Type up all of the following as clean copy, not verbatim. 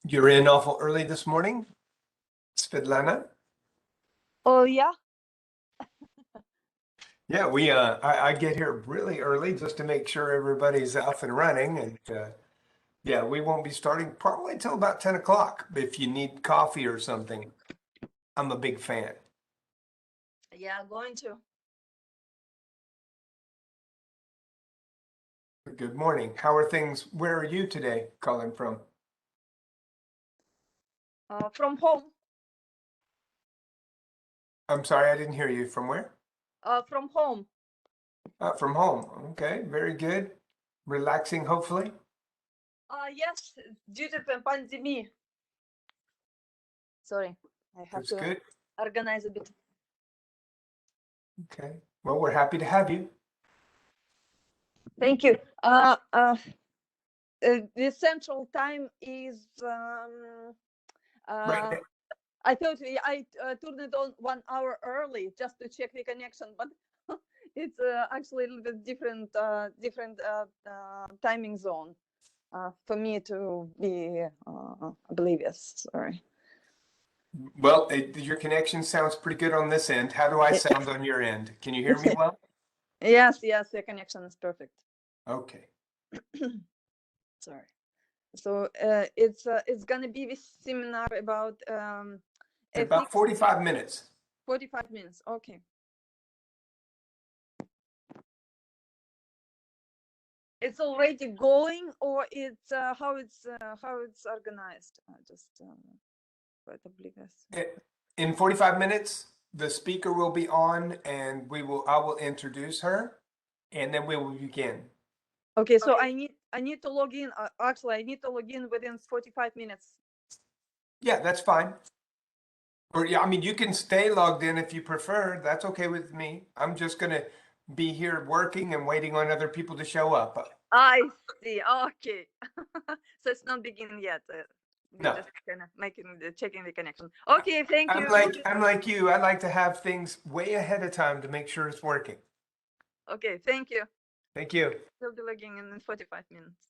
You're in awful early this morning, Svetlana? Oh, yeah. Yeah, I get here really early just to make sure everybody's up and running. And yeah, we won't be starting probably till about 10 o'clock. If you need coffee or something, I'm a big fan. Yeah, going to. Good morning. How are things? Where are you today calling from? From home. I'm sorry, I didn't hear you. From where? From home. From home. Okay, very good. Relaxing, hopefully. Yes, due to the pandemic. Sorry, I have That's to good. organize a bit. Okay. Well, we're happy to have you. Thank you. The central time is Right. I thought I turned it on 1 hour early just to check the connection, but it's actually a little bit different timing zone for me to be oblivious. Sorry. Well, your connection sounds pretty good on this end. How do I sound on your end? Can you hear me well? Yes, the connection is perfect. Okay. Sorry. So it's gonna be this seminar about About ethics. 45 minutes. 45 minutes. Okay. It's already going, or it's how it's organized. Just quite oblivious. In 45 minutes, the speaker will be on and I will introduce her and then we will begin. Okay, so I need to log in. Actually, I need to log in within 45 minutes. Yeah, that's fine. Or yeah, I mean, you can stay logged in if you prefer. That's okay with me. I'm just gonna be here working and waiting on other people to show up. I see. Okay. So it's not beginning yet. We're No, just kind of checking the connection. Okay, thank you. I'm like you. I like to have things way ahead of time to make sure it's working. Okay, thank you. Thank you. We'll be logging in 45 minutes.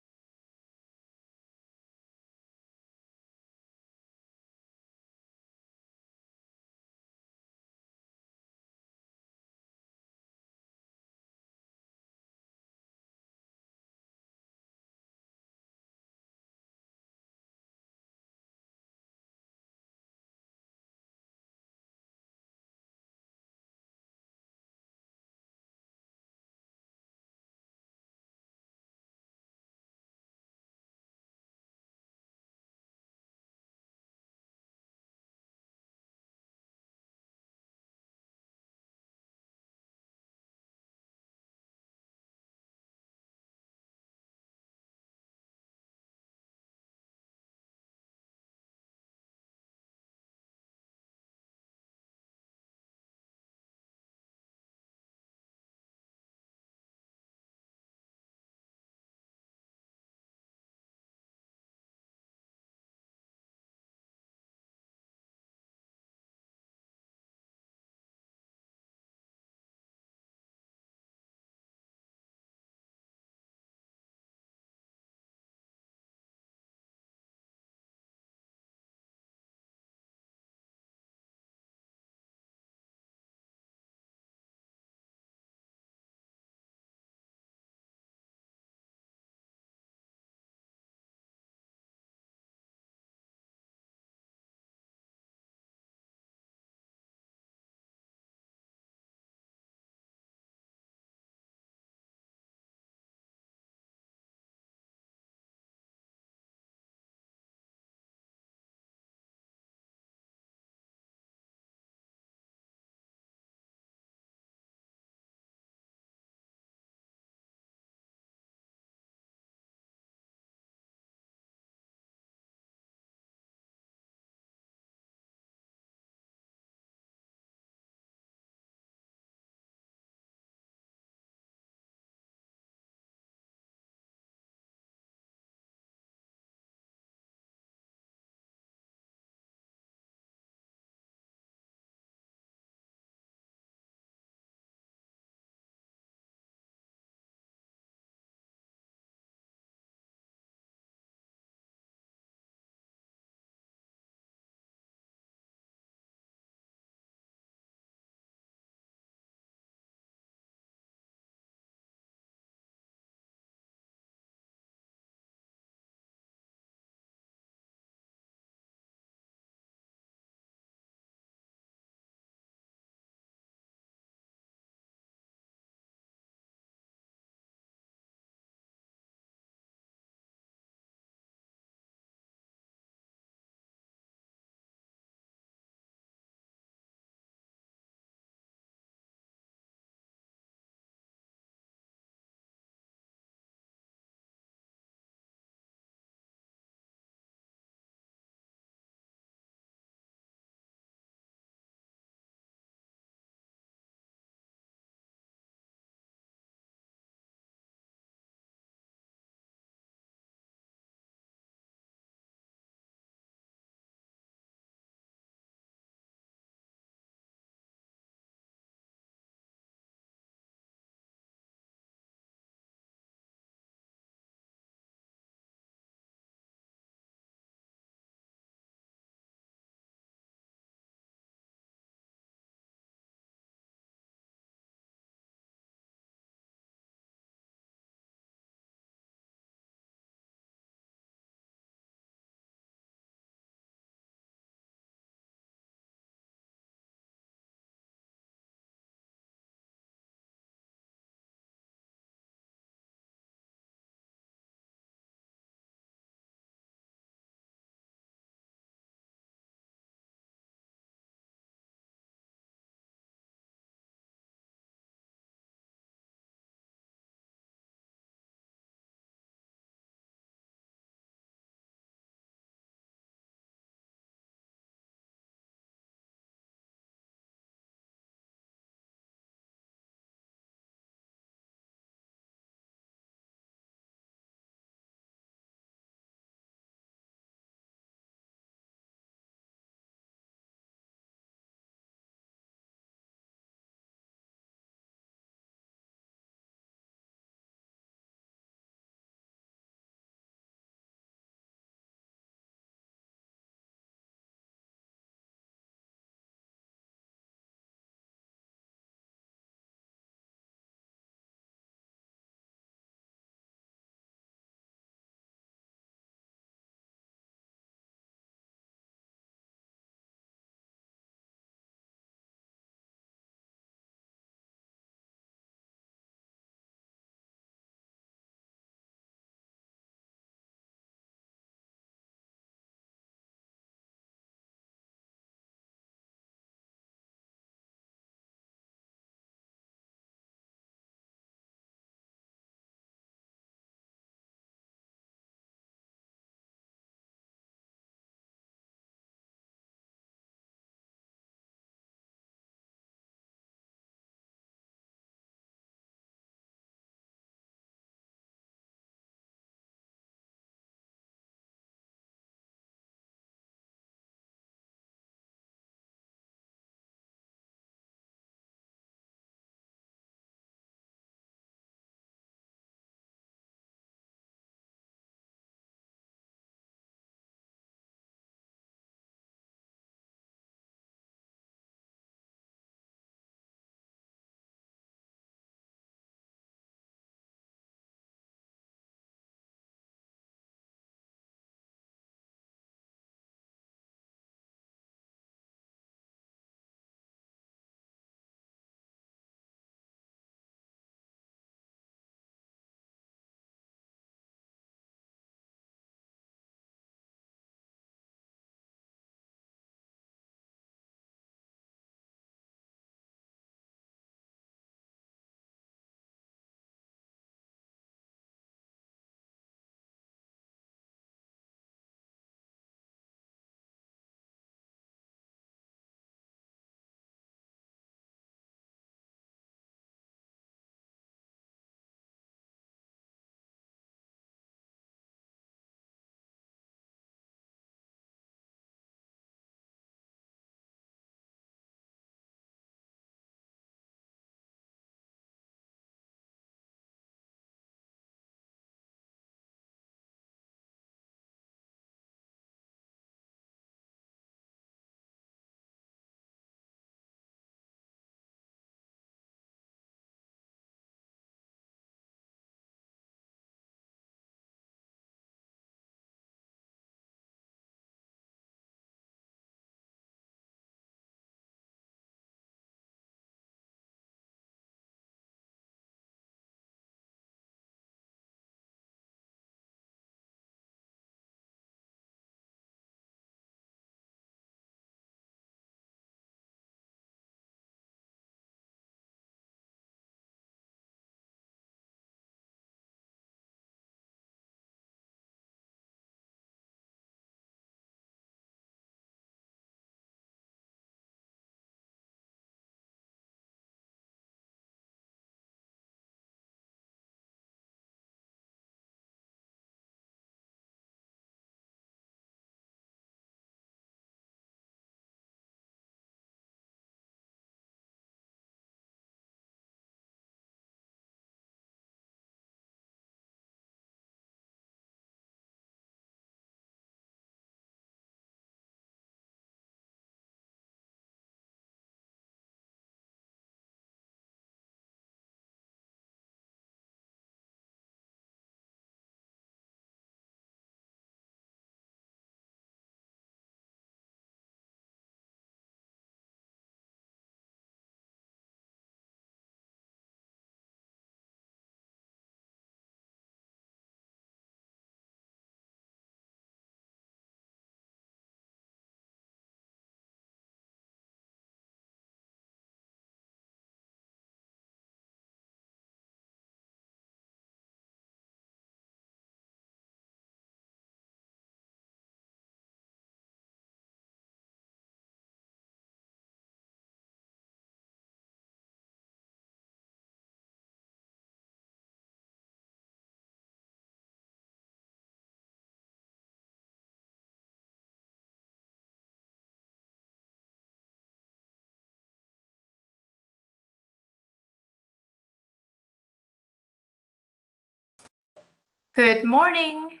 Good morning.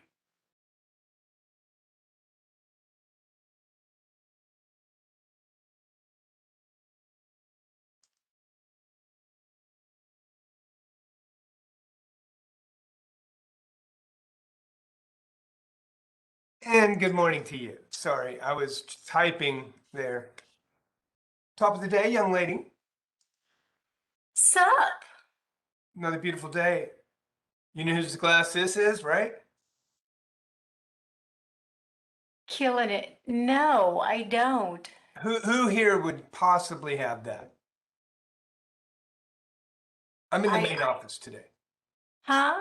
And good morning to you. Sorry, I was typing there. Top of the day, young lady. Sup? Another beautiful day. You know whose glass this is, right? Killing it. No, I don't. Who here would possibly have that? I'm in the main I, office today. huh?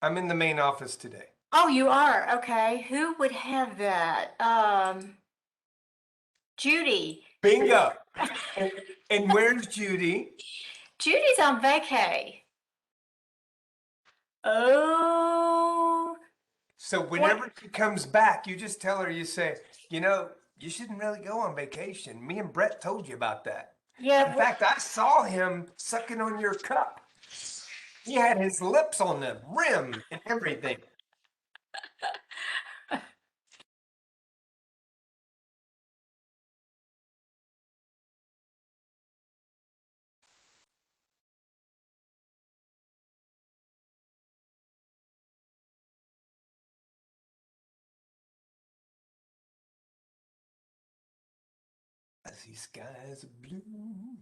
I'm in the main office today. Oh, you are. Okay. Who would have that? Judy. Bingo. And, and where's Judy? Judy's on vacay. Oh, So what? whenever she comes back, you just tell her, you say, you know, you shouldn't really go on vacation. Me and Brett told you about that. In Yeah, fact, I saw him sucking on your cup. He had his lips on the rim and everything. I see skies of blue.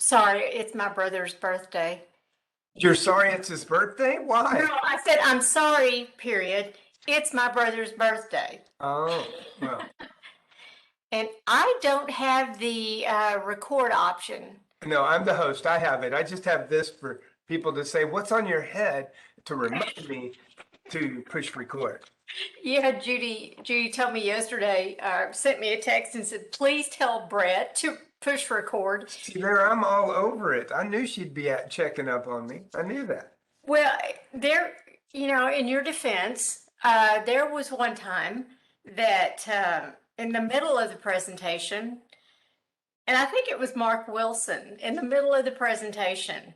Sorry, it's my brother's birthday. You're sorry it's his birthday? Why? No, I said, I'm sorry, period. It's my brother's birthday. Oh, well, And I don't have the record option. no, I'm the host. I have it. I just have this for people to say, what's on your head to remind me to push record. Yeah, Judy told me yesterday, sent me a text and said, please tell Brett to push record. See there, I'm all over it. I knew she'd be at checking up on me. I knew that. Well, there, in your defense, there was one time that in the middle of the presentation, and I think it was Mark Wilson, in the middle of the presentation,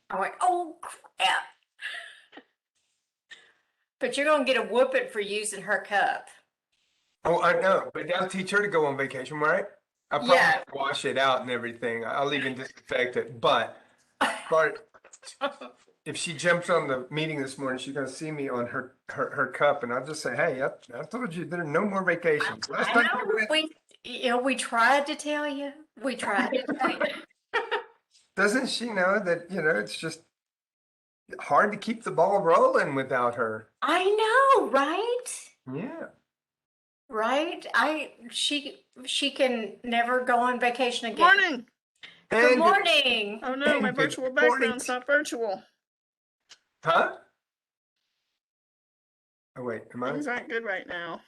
I went, oh crap. But you're going to get a whooping for using her cup. Oh, I know, but that'll teach her to go on vacation, right? I'll probably Yeah. wash it out and everything. I'll even disinfect it. But if she jumps on the meeting this morning, she's gonna see me on her cup, and I'll just say, "Hey, I told you there are no more vacations." Last I time know, you went, we tried to tell you. We tried to tell you. doesn't she know that it's just hard to keep the ball rolling without her? I know, right? Yeah. Right? She can never go on vacation again. Morning. Good And morning. Oh no, my Good virtual morning. background's not virtual. huh? Oh wait, am I? Things aren't good right now.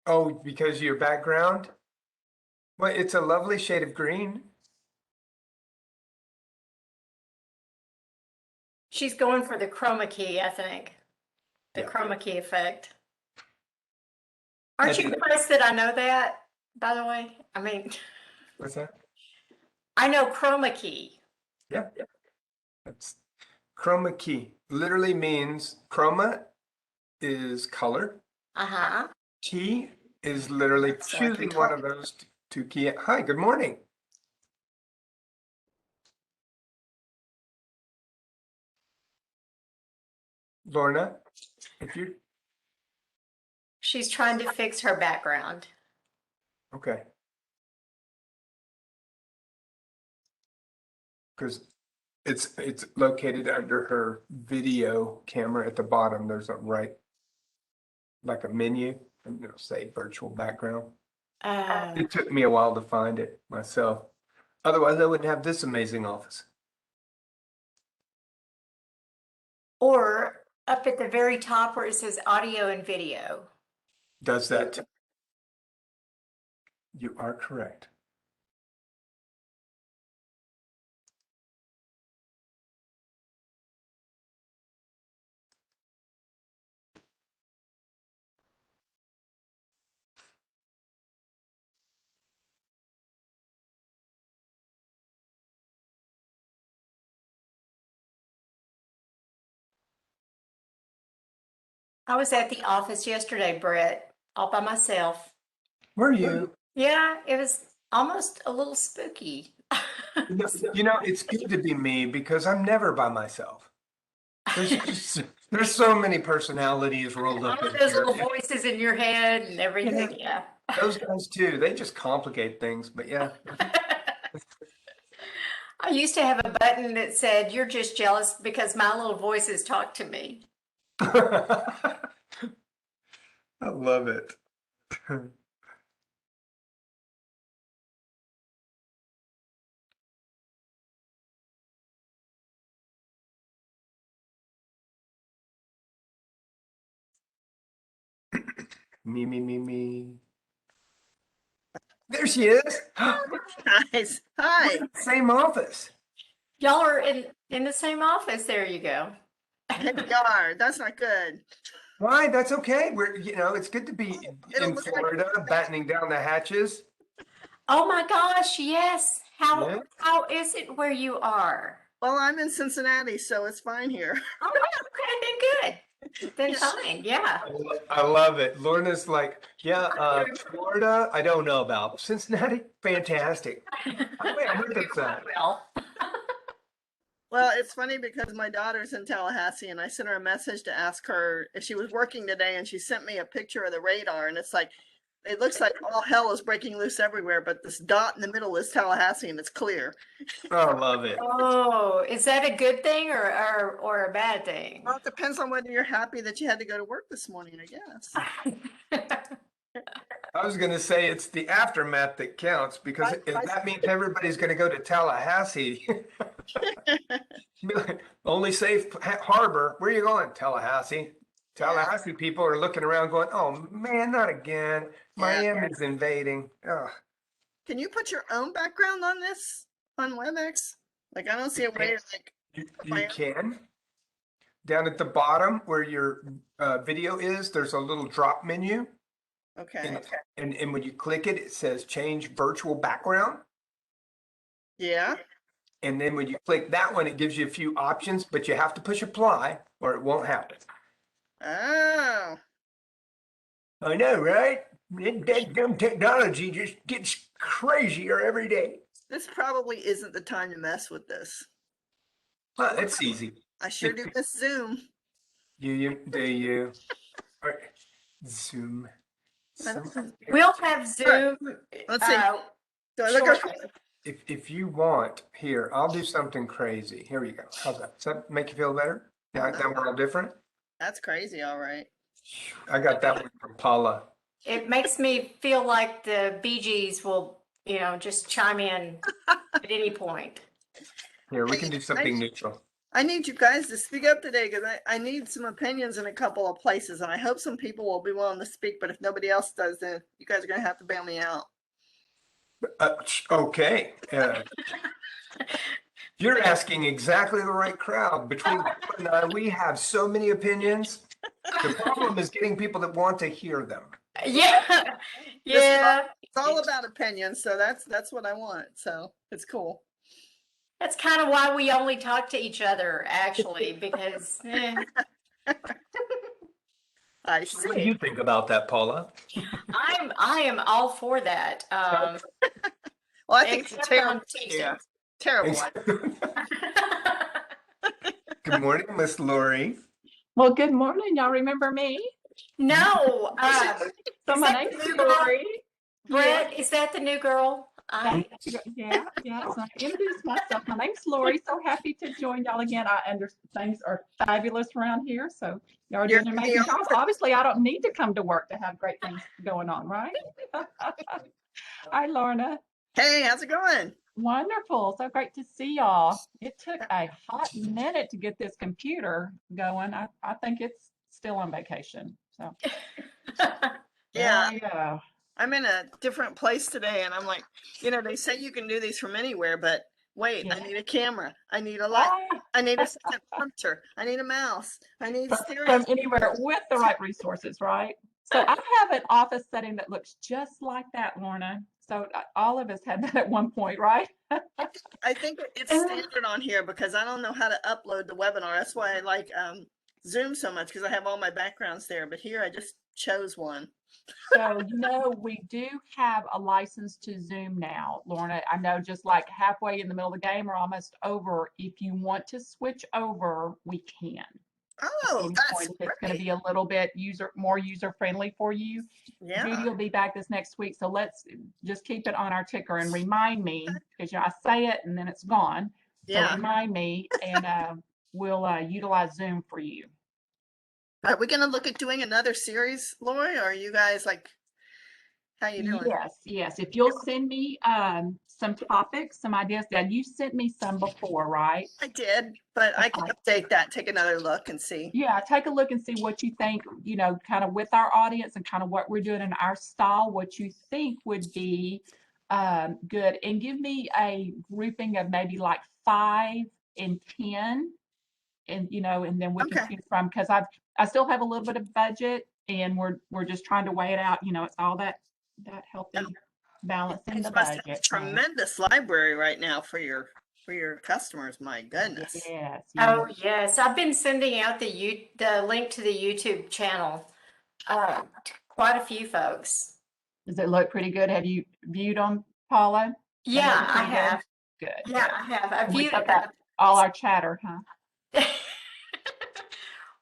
Oh, because of your background? Well, it's a lovely shade of green. She's going for the chroma key, I think. The Yeah. chroma key effect. Aren't I you do. impressed that I know that, by the way? I mean, What's that? I know chroma key. Yeah. That's chroma key. Literally means chroma is color. Uh-huh. Key is literally So I can choosing one talk. of those two key. Hi, good morning. Lorna, if you're She's trying to fix her background. okay. Because it's located under her video camera at the bottom. There's a like a menu, and it'll say virtual background. It took me a while to find it myself. Otherwise, I wouldn't have this amazing office. Or up at the very top where it says audio and video. Does that too. You are correct. I was at the office yesterday, Brett, all by myself. Were you? Yeah, it was almost a little spooky. It's good to be me because I'm never by myself. There's so many personalities rolled All up of in those here. little voices in your head and everything, yeah. Those guys too, they just complicate things, but yeah. I used to have a button that said, "You're just jealous because my little voices talk to me." I love it. Me. There she is. Guys, hi. Same office. Y'all are in the same office. There you go. Here we are. That's not good. Why? That's okay. It's good to be It'll in look like- Florida, battening down the hatches. Oh my gosh, yes. Yeah. How is it where you are? Well, I'm in Cincinnati, so it's fine here. Oh, okay, then good. Then fine, yeah. I love it. Lorna's like, yeah, Florida, I don't know about. Cincinnati, fantastic. I heard that's that. Well, Well, it's funny because my daughter's in Tallahassee and I sent her a message to ask her if she was working today and she sent me a picture of the radar and it's like it looks like all hell is breaking loose everywhere, but this dot in the middle is Tallahassee and it's clear. I love it. Oh, is that a good thing or a bad thing? Well, it depends on whether you're happy that you had to go to work this morning, I guess. I was going to say it's the aftermath that counts because Right, if right. that means everybody's going to go to Tallahassee. Be like, only safe harbor. Where are you going? Tallahassee. Tallahassee people are looking around going, oh man, not again. Miami's invading. Ugh. Can you put your own background on this on WebEx? Like, I don't see a way to like. You can. Down at the bottom where your video is, there's a little drop menu. Okay. And when you click it, it says change virtual background. Yeah. And then when you click that one, it gives you a few options, but you have to push apply or it won't happen. Oh. I know, right? That dumb technology just gets crazier every day. This probably isn't the time to mess with this. Well, it's easy. I sure do miss Zoom. Do you? All right. Zoom. I don't- We'll have Zoom. Let's see. Do I look shortly. If you want, here, I'll do something crazy. Here we go. How's that? Does that make you feel better? Now we're all different. That's crazy. All right. I got that one from Paula. It makes me feel like the Bee Gees will, just chime in at any point. Here, we can do something neutral. I need you guys to speak up today because I need some opinions in a couple of places, and I hope some people will be willing to speak. But if nobody else does, then you guys are going to have to bail me out. Okay. You're asking exactly the right crowd. Between Paula and I, we have so many opinions. The problem is getting people that want to hear them. Yeah. Yeah. It's all about opinions, so that's what I want. So it's cool. That's kind of why we only talk to each other, actually, because I What do see. you think about that, Paula? I am all for that. Well, I think it's a except terrible on Tuesdays. idea. Terrible. Good morning, Miss Lori. Well, good morning. Y'all remember me? No, So is my that name's the new girl? Lori. Brett, is that the new girl? Yeah. So I introduced myself. My name's Lori. So happy to join y'all again. I understand things are fabulous around here. So y'all are You're doing an the amazing job. Obviously, I don't need to come to work to have great things going on, right? Hi, Lorna. Hey, how's it going? Wonderful. So great to see y'all. It took a hot minute to get this computer going. I think it's still on vacation. So Yeah, there you go. I'm in a different place today, and I'm like, they say you can do these from anywhere, but wait, I Yeah. need a camera. I need a light. Hi. I need a second monitor. I need a mouse. I need From stereo. anywhere with the right resources, right? So I have an office setting that looks just like that, Lorna. So all of us had that at one point, right? I think it's standard on here because I don't know how to upload the webinar. That's why I like Zoom so much because I have all my backgrounds there. But here I just chose one. So, we do have a license to Zoom now, Lorna. I know just like halfway in the middle of the game or almost over. If you want to switch over, we can. Oh, that's If it's going to great. be a little bit more user friendly for you. Yeah. Judy will be back this next week, so let's just keep it on our ticker and remind me because I say it and then it's gone. So Yeah. remind me, and we'll utilize Zoom for you. Are we going to look at doing another series, Lori? Or are you guys like, how you doing? Yes. If you'll send me some topics, some ideas. Now you sent me some before, right? I did, but I can update that, take another look and see. Yeah, take a look and see what you think, kind of with our audience and kind of what we're doing in our style, what you think would be good. And give me a grouping of maybe like 5 and 10. And and then we can Okay. choose from, because I still have a little bit of budget and we're just trying to weigh it out. It's all that healthy balance in You the must have a budget. tremendous library right now for your customers. My goodness. Yes. Oh, yes. I've been sending out the link to the YouTube channel to quite a few folks. Does it look pretty good? Have you viewed them, Paula? Yeah, look I pretty good? have. Good. Yeah, I have. I We viewed got that all our chatter, huh?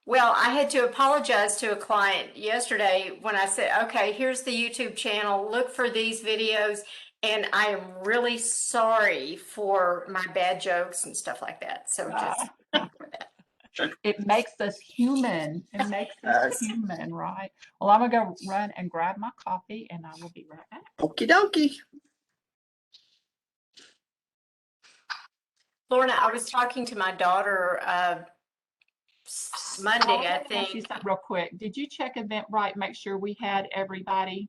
Well, I had to apologize to a client yesterday when I said, okay, here's the YouTube channel, look for these videos. And I am really sorry for my bad jokes and stuff like that. So just for that. It makes us human. It makes us Yes. human, right? Well, I'm gonna go run and grab my coffee and I will be right back. Okie dokie. Lorna, I was talking to my daughter Monday, I Let me ask you think. something real quick. Did you check Eventbrite, make sure we had everybody?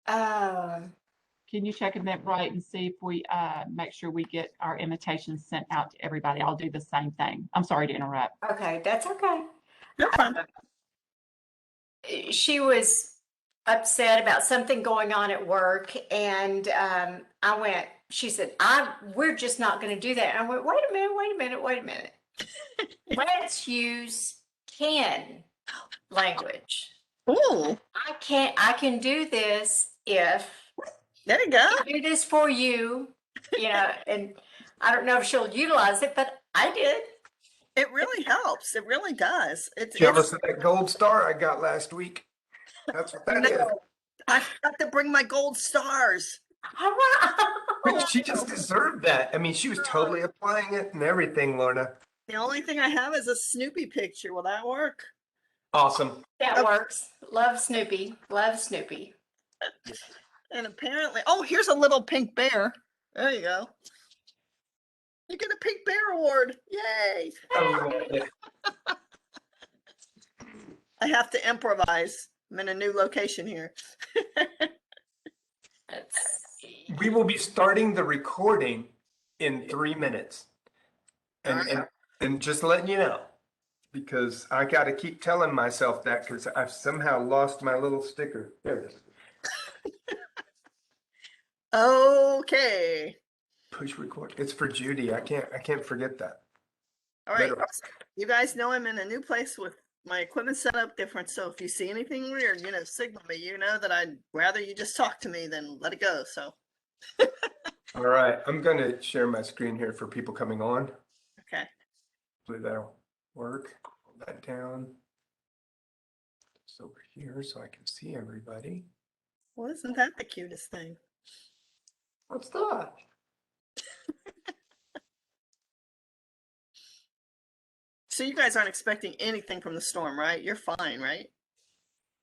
Um, Can you check Eventbrite and see if we make sure we get our invitations sent out to everybody? I'll do the same thing. I'm sorry to interrupt. okay, that's okay. You're fine. She was upset about something going on at work, and she said, we're just not going to do that. And I went, wait a minute. Let's use can language. Ooh, I can do this if there you go. I do this for you, and I don't know if she'll utilize it, but I did. It really helps. It really does. Jealous of that gold star I got last week. That's what that is. No, I forgot to bring my gold stars. But she just deserved that. I mean, she was totally applying it and everything, Lorna. The only thing I have is a Snoopy picture. Will that work? Awesome. That works. Love Snoopy. Love Snoopy. And apparently, oh, here's a little pink bear. There you go. You get a pink bear award. Yay. I love it. I have to improvise. I'm in a new location here. Let's see. We will be starting the recording in 3 minutes. And just letting you know, because I got to keep telling myself that because I've somehow lost my little sticker. There it is. Okay. Push record. It's for Judy. I can't forget that. All right. Better. You guys know I'm in a new place with my equipment set up different. So if you see anything weird, signal me. You know that I'd rather you just talk to me than let it go. So, All right. I'm going to share my screen here for people coming on. okay. Hopefully that'll work. Pull that down. It's over here so I can see everybody. Well, isn't that the cutest thing? What's that? So you guys aren't expecting anything from the storm, right? You're fine, right?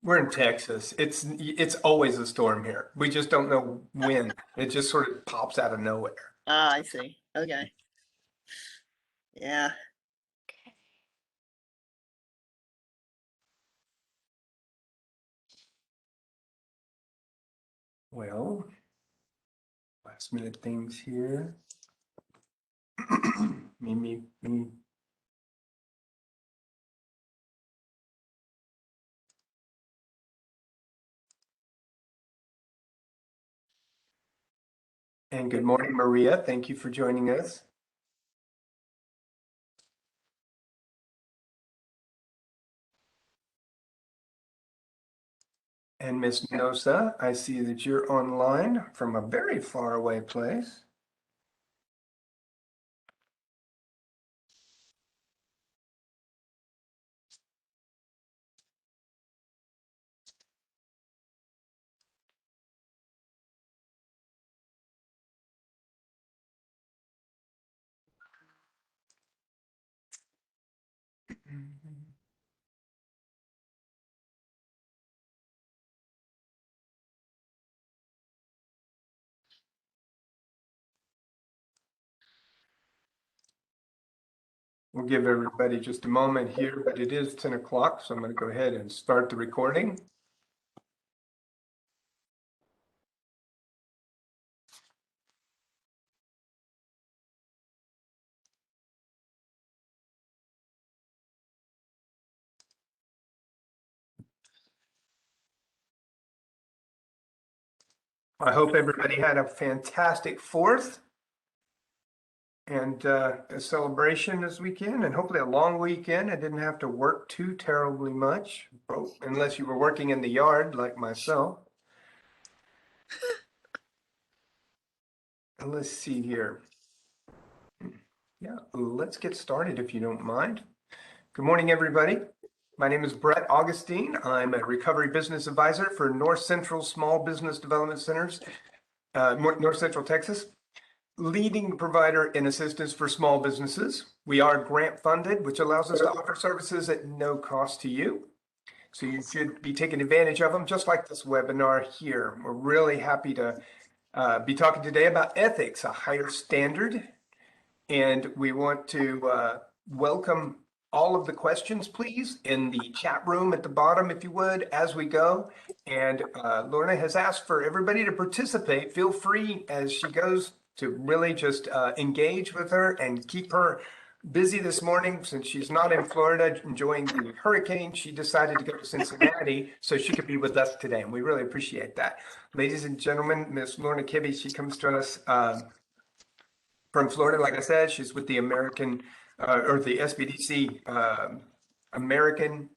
We're in Texas. It's always a storm here. We just don't know when. It just sort of pops out of nowhere. Ah, I see. Okay. Yeah. Well, last minute things here. me. And good morning, Maria. Thank you for joining us. And Miss Nosa, I see that you're online from a very far away place. We'll give everybody just a moment here, but it is 10 o'clock, so I'm going to go ahead and start the recording. I hope everybody had a fantastic 4th and a celebration this weekend, and hopefully a long weekend. I didn't have to work too terribly much, unless you were working in the yard like myself. Let's see here. Yeah, let's get started if you don't mind. Good morning, everybody. My name is Brett Augustine. I'm a recovery business advisor for North Central Small Business Development Centers, North Central Texas, leading provider in assistance for small businesses. We are grant funded, which allows us to offer services at no cost to you. So you should be taking advantage of them, just like this webinar here. We're really happy to be talking today about ethics, a higher standard. And we want to welcome all of the questions, please, in the chat room at the bottom, if you would, as we go. And Lorna has asked for everybody to participate. Feel free as she goes to really just engage with her and keep her busy this morning. Since she's not in Florida enjoying the hurricane, she decided to go to Cincinnati so she could be with us today. And we really appreciate that. Ladies and gentlemen, Miss Lorna Kibbe, she comes to us from Florida. Like I said, she's with the American or the SBDC American,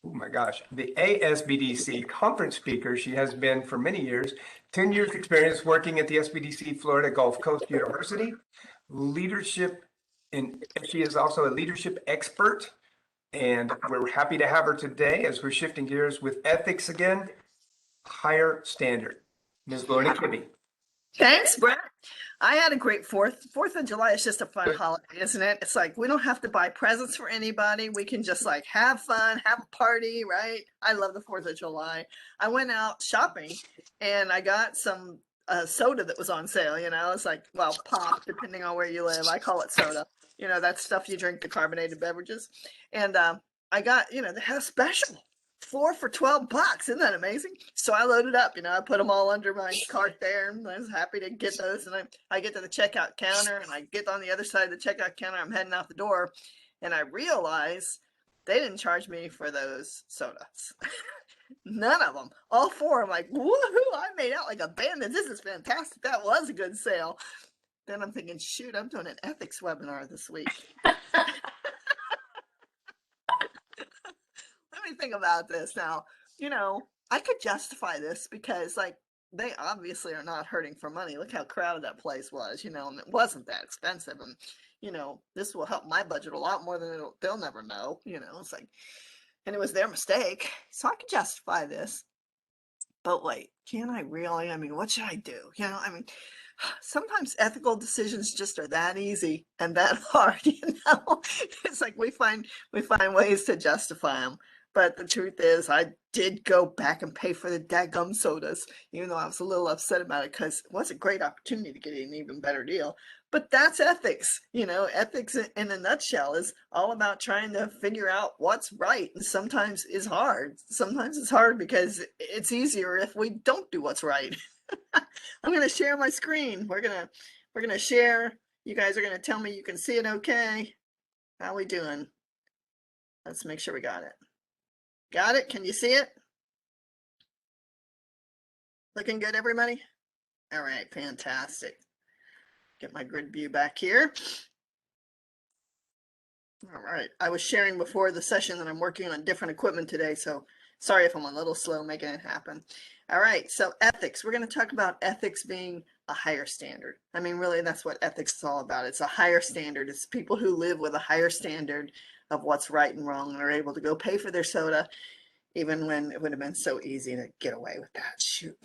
oh my gosh, the ASBDC conference speaker. She has been for many years, 10 years experience working at the SBDC Florida Gulf Coast University, leadership, and she is also a leadership expert. And we're happy to have her today as we're shifting gears with ethics again, higher standard. Ms. Lorna Kibbe. Thanks, Brett. I had a great Fourth. 4th of July is just a fun holiday, isn't it? It's like we don't have to buy presents for anybody. We can just like have fun, have a party, right? I love the 4th of July. I went out shopping and I got some soda that was on sale. You know, it's like, well, pop, depending on where you live. I call it soda. You know, that stuff you drink, the carbonated beverages. And I got, you know, they had a special. 4 for $12. Isn't that amazing? So I loaded up, you know, I put them all under my cart there, and I was happy to get those. And I get to the checkout counter, and I get on the other side of the checkout counter. I'm heading out the door, and I realize they didn't charge me for those sodas. None of them. All 4. I'm like, woohoo! I made out like a bandit. This is fantastic. That was a good sale. Then I'm thinking, shoot, I'm doing an ethics webinar this week. Let me think about this now. You know, I could justify this because, like, they obviously are not hurting for money. Look how crowded that place was, you know, and it wasn't that expensive. And, you know, this will help my budget a lot more than they'll never know, you know. It's like, and it was their mistake. So I could justify this. But wait, can I really? I mean, what should I do? You know, I mean, sometimes ethical decisions just are that easy and that hard, you know. It's like we find ways to justify them. But the truth is, I did go back and pay for the daggum sodas, even though I was a little upset about it because it was a great opportunity to get an even better deal. But that's ethics. You know, ethics in a nutshell is all about trying to figure out what's right. And sometimes it's hard. Sometimes it's hard because it's easier if we don't do what's right. I'm going to share my screen. We're going to share. You guys are going to tell me you can see it okay. How we doing? Let's make sure we got it. Got it? Can you see it? Looking good, everybody? All right, fantastic. Get my grid view back here. All right, I was sharing before the session that I'm working on different equipment today, so sorry if I'm a little slow making it happen. All right, so ethics. We're going to talk about ethics being a higher standard. I mean, really, that's what ethics is all about. It's a higher standard. It's people who live with a higher standard of what's right and wrong and are able to go pay for their soda, even when it would have been so easy to get away with that. Shoot.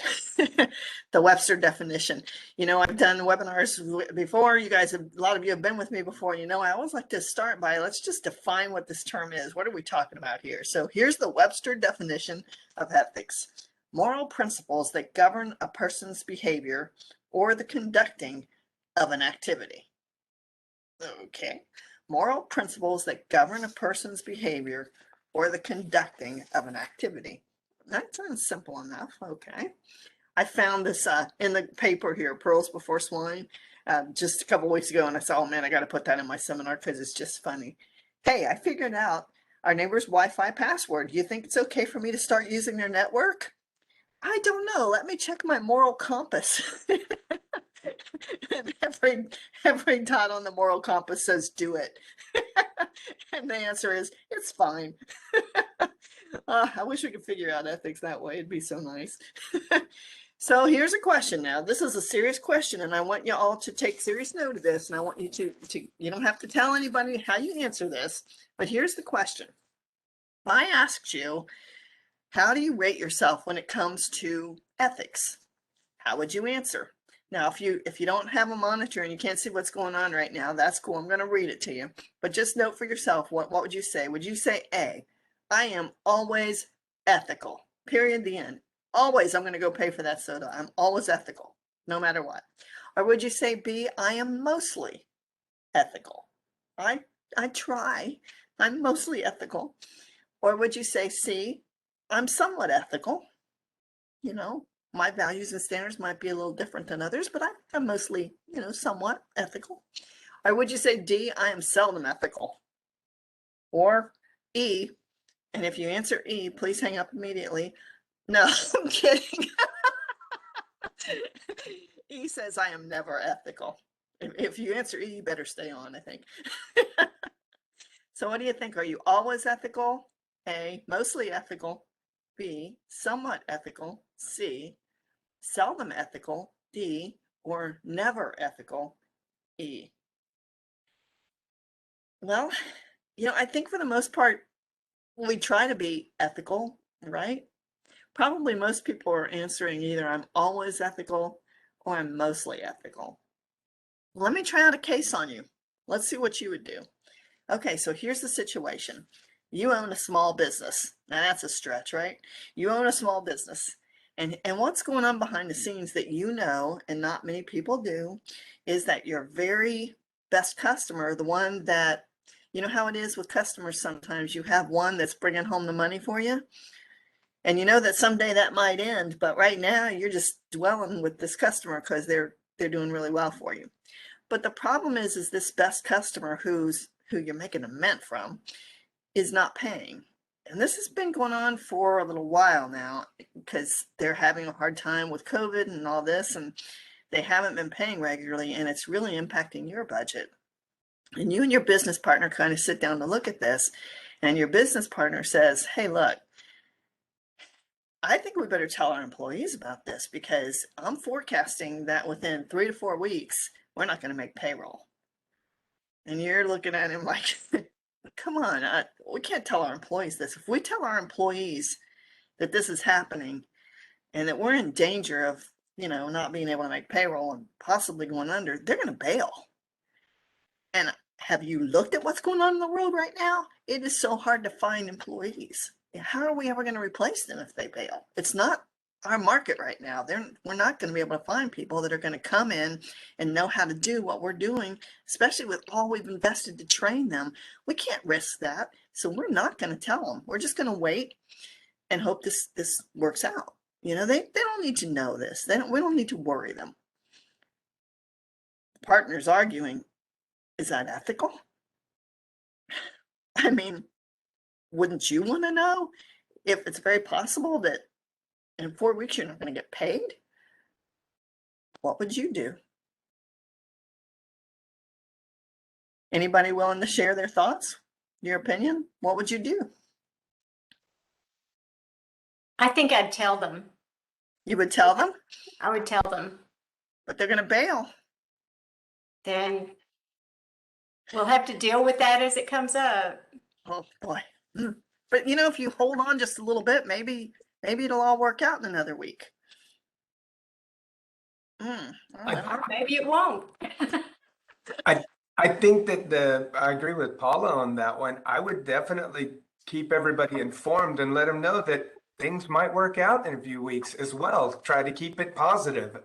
The Webster definition. You know, I've done webinars before. You guys have, a lot of you have been with me before. You know, I always like to start by, let's just define what this term is. What are we talking about here? So here's the Webster definition of ethics. Moral principles that govern a person's behavior or the conducting of an activity. Okay. Moral principles that govern a person's behavior or the conducting of an activity. That sounds simple enough. Okay. I found this in the paper here, Pearls Before Swine, just a couple weeks ago, and I said, oh man, I got to put that in my seminar because it's just funny. Hey, I figured out our neighbor's Wi-Fi password. Do you think it's okay for me to start using their network? I don't know. Let me check my moral compass. And every dot on the moral compass says do it. And the answer is it's fine. I wish we could figure out ethics that way. It'd be so nice. So here's a question now. This is a serious question, and I want you all to take serious note of this, and I want you to you don't have to tell anybody how you answer this, but here's the question. I asked you, how do you rate yourself when it comes to ethics? How would you answer? Now, if you don't have a monitor and you can't see what's going on right now, that's cool. I'm going to read it to you. But just note for yourself, what would you say? Would you say A, I am always ethical, period, the end. Always, I'm going to go pay for that soda. I'm always ethical, no matter what. Or would you say B, I am mostly ethical? I try. I'm mostly ethical. Or would you say C, I'm somewhat ethical? You know, my values and standards might be a little different than others, but I'm mostly, somewhat ethical. Or would you say D, I am seldom ethical? Or E, and if you answer E, please hang up immediately. No, I'm kidding. E says I am never ethical. If you answer E, you better stay on, I think. So what do you think? Are you always ethical? A, mostly ethical. B, somewhat ethical. C, seldom ethical. D, or never ethical. E. Well, I think for the most part, we try to be ethical, right? Probably most people are answering either I'm always ethical or I'm mostly ethical. Let me try out a case on you. Let's see what you would do. Okay, so here's the situation. You own a small business. Now that's a stretch, right? You own a small business. And what's going on behind the scenes that and not many people do, is that your very best customer, the one that, you know how it is with customers sometimes, you have one that's bringing home the money for you. And you know that someday that might end, but right now you're just dwelling with this customer because they're doing really well for you. But the problem is this best customer who you're making a mint from is not paying. And this has been going on for a little while now because they're having a hard time with COVID and all this, and they haven't been paying regularly, and it's really impacting your budget. And you and your business partner kind of sit down to look at this, and your business partner says, hey, look, I think we better tell our employees about this because I'm forecasting that within 3 to 4 weeks, we're not going to make payroll. And you're looking at him like, come on, we can't tell our employees this. If we tell our employees that this is happening and that we're in danger of, not being able to make payroll and possibly going under, they're going to bail. And have you looked at what's going on in the world right now? It is so hard to find employees. How are we ever going to replace them if they bail? It's not our market right now. We're not going to be able to find people that are going to come in and know how to do what we're doing, especially with all we've invested to train them. We can't risk that. So we're not going to tell them. We're just going to wait and hope this works out. They don't need to know this. We don't need to worry them. The partner's arguing, is that ethical? I mean, wouldn't you want to know if it's very possible that in 4 weeks you're not going to get paid? What would you do? Anybody willing to share their thoughts, your opinion? What would you do? I think I'd tell them. You would tell them, I would tell them. but they're going to bail. Then we'll have to deal with that as it comes up. Oh boy. But if you hold on just a little bit, maybe it'll all work out in another week. I don't know. Or maybe it won't. I think that I agree with Paula on that one. I would definitely keep everybody informed and let them know that things might work out in a few weeks as well. Try to keep it positive,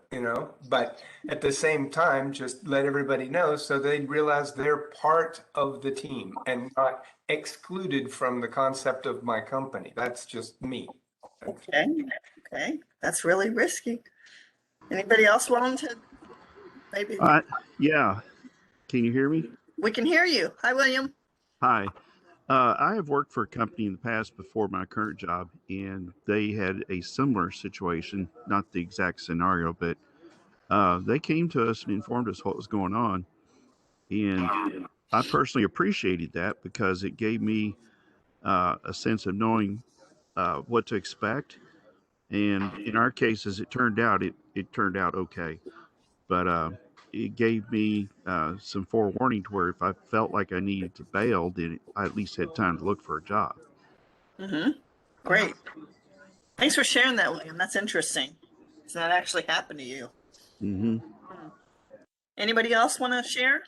but at the same time, just let everybody know so they realize they're part of the team and not excluded from the concept of my company. That's just me. Okay. That's really risky. Anybody else want to maybe? Yeah. Can you hear me? We can hear you. Hi, William. Hi. I have worked for a company in the past before my current job, and they had a similar situation, not the exact scenario, but they came to us and informed us what was going on. And I personally appreciated that because it gave me a sense of knowing what to expect. And in our case, as it turned out, it turned out okay. But it gave me some forewarning to where if I felt like I needed to bail, then I at least had time to look for a job. Mm-hmm. Great. Thanks for sharing that, William. That's interesting. It's not actually happened to you. Hmm. Hmm. Anybody else want to share?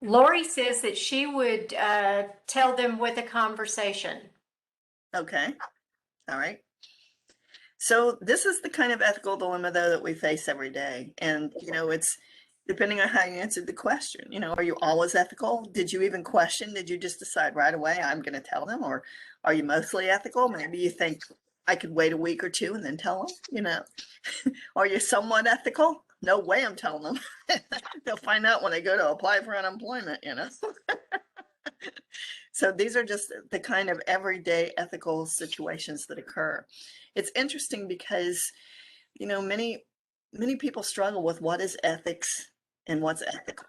Lori says that she would tell them with a conversation. Okay. All right. So this is the kind of ethical dilemma though that we face every day. And it's depending on how you answered the question. Are you always ethical? Did you even question? Did you just decide right away, I'm going to tell them? Or are you mostly ethical? Maybe you think I could wait a week or two and then tell them, Are you somewhat ethical? No way I'm telling them. They'll find out when they go to apply for unemployment. So these are just the kind of everyday ethical situations that occur. It's interesting because, many people struggle with what is ethics and what's ethical.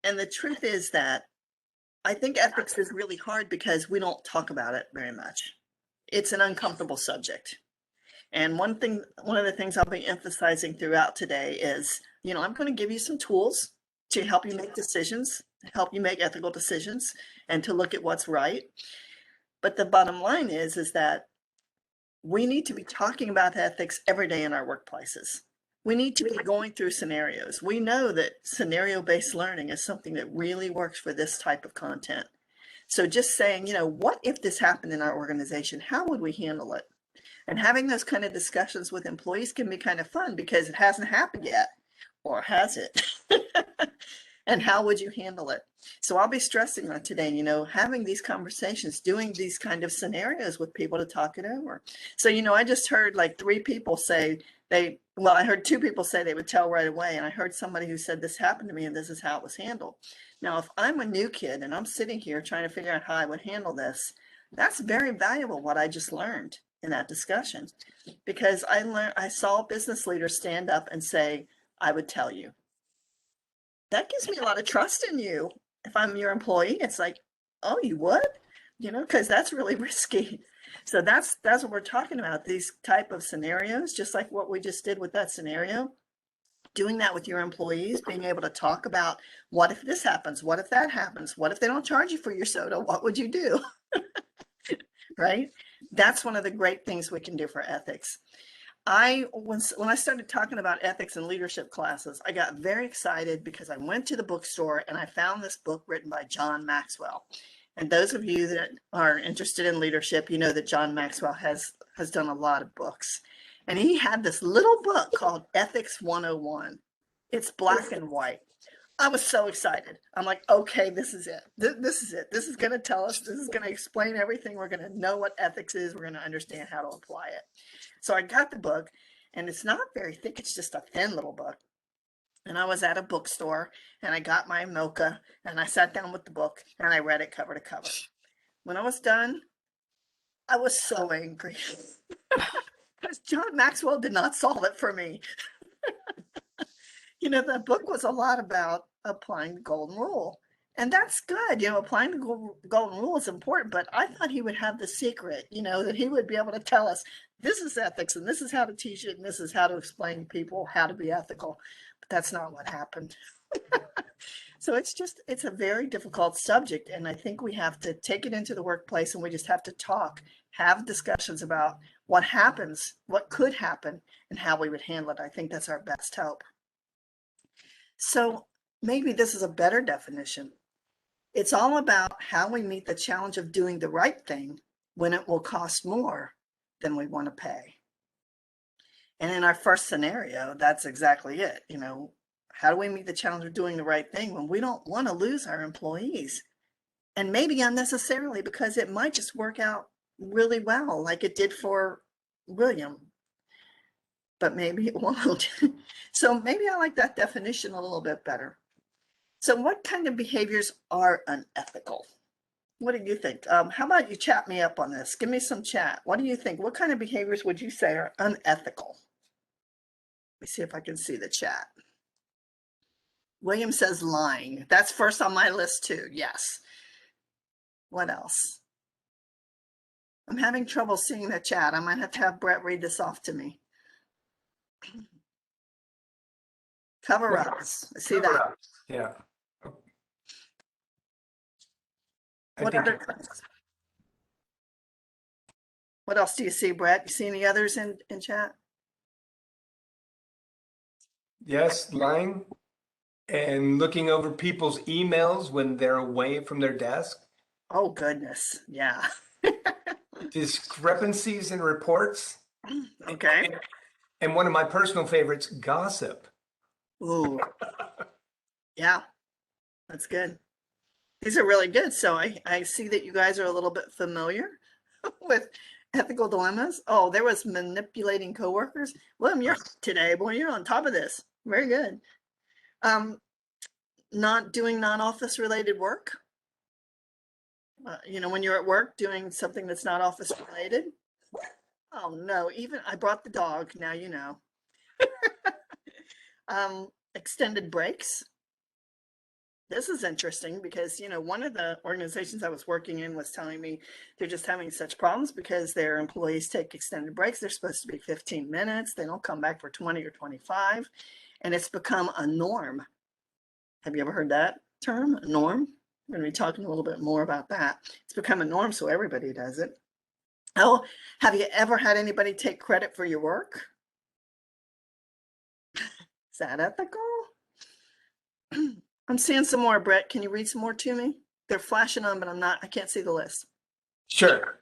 And the truth is that I think ethics is really hard because we don't talk about it very much. It's an uncomfortable subject. And one of the things I'll be emphasizing throughout today is, I'm going to give you some tools to help you make decisions, help you make ethical decisions, and to look at what's right. But the bottom line is that we need to be talking about ethics every day in our workplaces. We need to be going through scenarios. We know that scenario-based learning is something that really works for this type of content. So just saying, what if this happened in our organization? How would we handle it? And having those kind of discussions with employees can be kind of fun because it hasn't happened yet, or has it? And how would you handle it? So I'll be stressing on today, having these conversations, doing these kind of scenarios with people to talk it over. So, I just heard like 3 people say I heard 2 people say they would tell right away. And I heard somebody who said this happened to me and this is how it was handled. Now, if I'm a new kid and I'm sitting here trying to figure out how I would handle this, that's very valuable what I just learned in that discussion, because I saw a business leader stand up and say, I would tell you. That gives me a lot of trust in you. If I'm your employee, it's like, oh, you would, because that's really risky. So that's what we're talking about, these type of scenarios, just like what we just did with that scenario. Doing that with your employees, being able to talk about, what if this happens? What if that happens? What if they don't charge you for your soda? What would you do? Right? That's one of the great things we can do for ethics. When I started talking about ethics in leadership classes, I got very excited because I went to the bookstore and I found this book written by John Maxwell. And those of you that are interested in leadership, you know that John Maxwell has done a lot of books. And he had this little book called Ethics 101. It's black and white. I was so excited. I'm like, okay, this is it. This is it. This is going to tell us, this is going to explain everything. We're going to know what ethics is. We're going to understand how to apply it. So I got the book, and it's not very thick. It's just a thin little book. And I was at a bookstore, and I got my mocha, and I sat down with the book, and I read it cover to cover. When I was done, I was so angry because John Maxwell did not solve it for me. The book was a lot about applying the golden rule. And that's good. Applying the golden rule is important, but I thought he would have the secret, that he would be able to tell us, this is ethics and this is how to teach it and this is how to explain to people how to be ethical. But that's not what happened. So it's a very difficult subject. And I think we have to take it into the workplace and we just have to talk, have discussions about what happens, what could happen, and how we would handle it. I think that's our best hope. So maybe this is a better definition. It's all about how we meet the challenge of doing the right thing when it will cost more than we want to pay. And in our first scenario, that's exactly it. How do we meet the challenge of doing the right thing when we don't want to lose our employees? And maybe unnecessarily, because it might just work out really well, like it did for William. But maybe it won't. So maybe I like that definition a little bit better. So what kind of behaviors are unethical? What do you think? How about you chat me up on this? Give me some chat. What do you think? What kind of behaviors would you say are unethical? Let me see if I can see the chat. William says lying. That's first on my list too. Yes. What else? I'm having trouble seeing the chat. I might have to have Brett read this off to me. Cover-ups. I see that. Yeah. I What think other, what else do you see, Brett? You see any others in chat? yes, lying and looking over people's emails when they're away from their desk. Oh, goodness. Yeah. Discrepancies in reports. Okay. And one of my personal favorites, gossip. Ooh, yeah, that's good. These are really good. So I see that you guys are a little bit familiar with ethical dilemmas. Oh, there was manipulating coworkers. William, you're today, boy, you're on top of this. Very good. Not doing non-office related work. You know, when you're at work doing something that's not office related. Oh no, even I brought the dog. Now you know. Extended breaks. This is interesting because, you know, one of the organizations I was working in was telling me they're just having such problems because their employees take extended breaks. They're supposed to be 15 minutes. They don't come back for 20 or 25. And it's become a norm. Have you ever heard that term, a norm? We're going to be talking a little bit more about that. It's become a norm, so everybody does it. Oh, have you ever had anybody take credit for your work? Is that ethical? I'm seeing some more, Brett. Can you read some more to me? They're flashing on, but I can't see the list. Sure.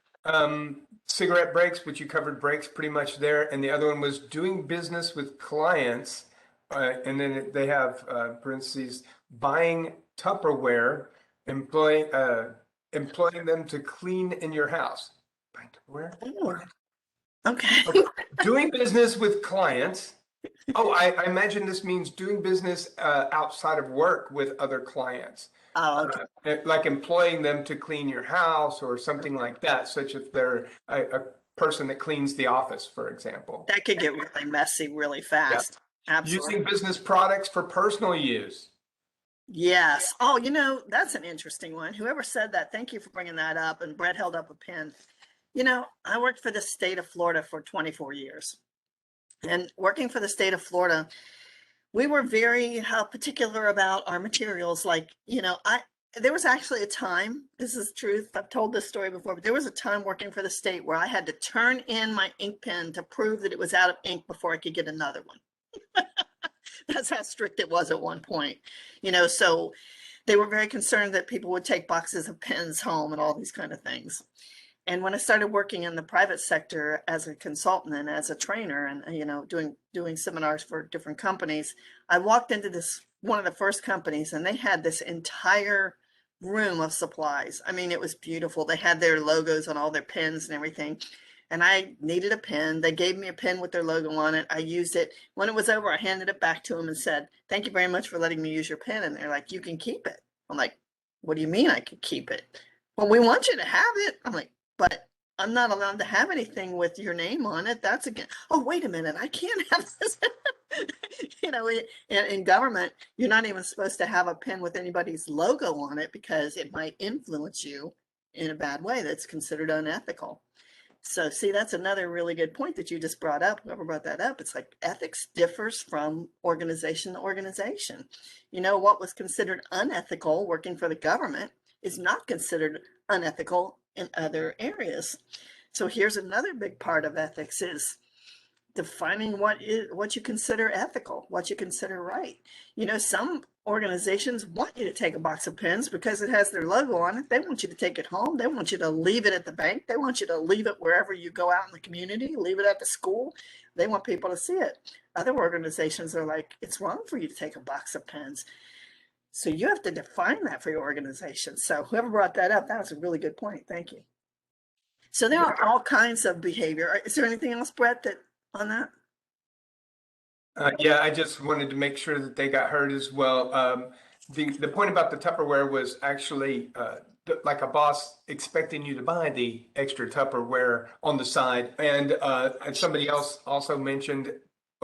Cigarette breaks, which you covered breaks pretty much there. And the other one was doing business with clients. And then they have parentheses, buying Tupperware, employing them to clean in your house. Buying Tupperware? Oh, okay. Okay. Doing business with clients. Oh, I imagine this means doing business outside of work with other clients. Oh, okay. Like employing them to clean your house or something like that, such if they're a person that cleans the office, for example. That could get really messy really fast. Absolutely. Using business products for personal use. Yes. Oh, you know, that's an interesting one. Whoever said that, thank you for bringing that up. And Brett held up a pen. You know, I worked for the state of Florida for 24 years. And working for the state of Florida, we were very particular about our materials. Like, you know, there was actually a time, this is the truth, I've told this story before, but there was a time working for the state where I had to turn in my ink pen to prove that it was out of ink before I could get another one. That's how strict it was at one point, you know, so they were very concerned that people would take boxes of pens home and all these kind of things. And when I started working in the private sector as a consultant and as a trainer and, you know, doing seminars for different companies, I walked into this, one of the first companies, and they had this entire room of supplies. I mean, it was beautiful. They had their logos on all their pens and everything. And I needed a pen. They gave me a pen with their logo on it. I used it. When it was over, I handed it back to them and said, "Thank you very much for letting me use your pen." And they're like, "You can keep it." I'm like, "What do you mean I could keep it?" "Well, we want you to have it." I'm like, "But I'm not allowed to have anything with your name on it. That's again." "Oh, wait a minute. I can't have this." You know, in government, you're not even supposed to have a pen with anybody's logo on it because it might influence you in a bad way. That's considered unethical. So see, that's another really good point that you just brought up. Whoever brought that up, it's like ethics differs from organization to organization. You know, what was considered unethical working for the government is not considered unethical in other areas. So here's another big part of ethics is defining what you consider ethical, what you consider right. You know, some organizations want you to take a box of pens because it has their logo on it. They want you to take it home. They want you to leave it at the bank. They want you to leave it wherever you go out in the community, leave it at the school. They want people to see it. Other organizations are like, it's wrong for you to take a box of pens. So you have to define that for your organization. So whoever brought that up, that was a really good point. Thank you. So there are all kinds of behavior. Is there anything else, Brett, that on that? Yeah, I just wanted to make sure that they got heard as well. The point about the Tupperware was actually like a boss expecting you to buy the extra Tupperware on the side. And somebody else also mentioned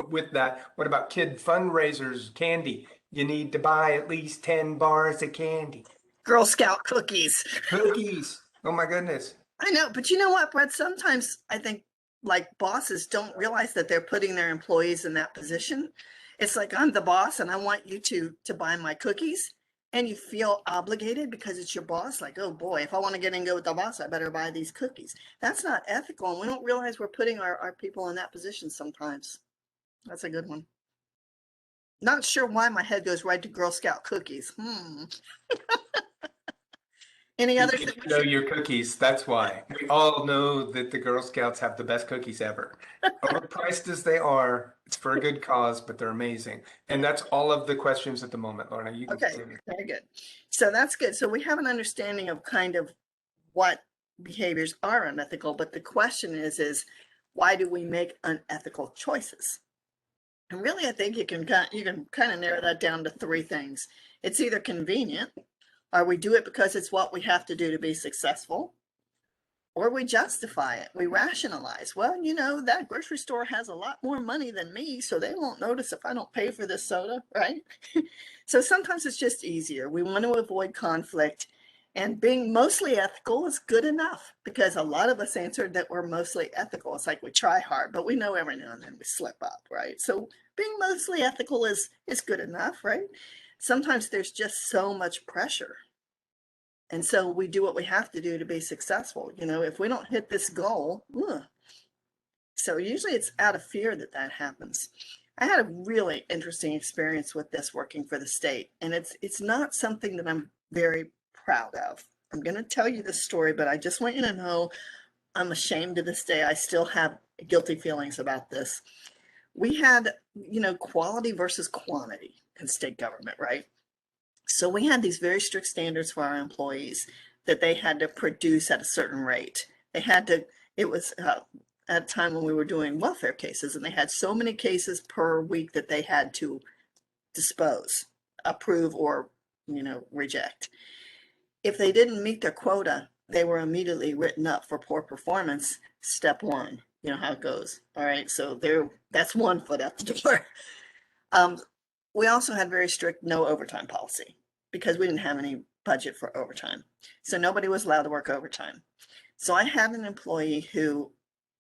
with that, what about kid fundraisers, candy? You need to buy at least 10 bars of candy. Girl Scout cookies. Cookies. Oh my goodness. I know, but you know what, Brett? Sometimes I think like bosses don't realize that they're putting their employees in that position. It's like, I'm the boss and I want you to buy my cookies. and you feel obligated because it's your boss. Like, oh boy, if I want to get in good with the boss, I better buy these cookies. That's not ethical. And we don't realize we're putting our people in that position sometimes. That's a good one. Not sure why my head goes right to Girl Scout cookies. Any You other get things? to know your cookies. That's why. We all know that the Girl Scouts have the best cookies ever. Overpriced as they are, it's for a good cause, but they're amazing. And that's all of the questions at the moment, Lorna. You can Okay, continue. very good. So that's good. So we have an understanding of kind of what behaviors are unethical, but the question is why do we make unethical choices? And really, I think you can kind of narrow that down to three things. It's either convenient, or we do it because it's what we have to do to be successful, or we justify it. We rationalize. Well, you know, that grocery store has a lot more money than me, so they won't notice if I don't pay for this soda, right? So sometimes it's just easier. We want to avoid conflict, and being mostly ethical is good enough because a lot of us answered that we're mostly ethical. It's like we try hard, but we know every now and then we slip up, right? So being mostly ethical is good enough, right? Sometimes there's just so much pressure. And so we do what we have to do to be successful. You know, if we don't hit this goal, so usually it's out of fear that happens. I had a really interesting experience with this working for the state, and it's not something that I'm very proud of. I'm going to tell you this story, but I just want you to know I'm ashamed to this day. I still have guilty feelings about this. We had, you know, quality versus quantity in state government, right? So we had these very strict standards for our employees that they had to produce at a certain rate. They had to, it was at a time when we were doing welfare cases, and they had so many cases per week that they had to dispose, approve, or, you know, reject. If they didn't meet their quota, they were immediately written up for poor performance. Step one, you know how it goes. All right, so that's one foot out the door. We also had very strict no overtime policy because we didn't have any budget for overtime. So nobody was allowed to work overtime. So I had an employee who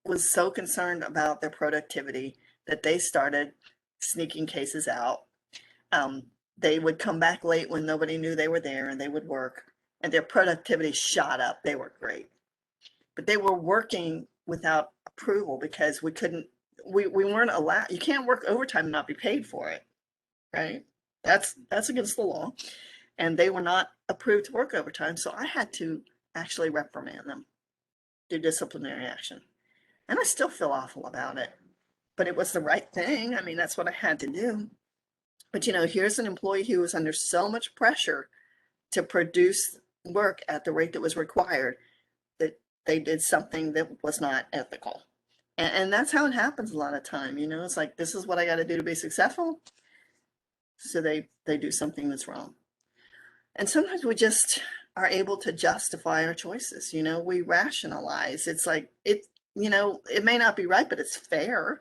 was so concerned about their productivity that they started sneaking cases out. They would come back late when nobody knew they were there, and they would work, and their productivity shot up. They were great. But they were working without approval because we weren't allowed. You can't work overtime and not be paid for it. Right? That's against the law. And they were not approved to work overtime. So I had to actually reprimand them, do disciplinary action. And I still feel awful about it. But it was the right thing. I mean, that's what I had to do. But you know, here's an employee who was under so much pressure to produce work at the rate that was required that they did something that was not ethical. And that's how it happens a lot of time. You know, it's like, this is what I got to do to be successful. So they do something that's wrong. And sometimes we just are able to justify our choices. You know, we rationalize. It's like, you know, it may not be right, but it's fair.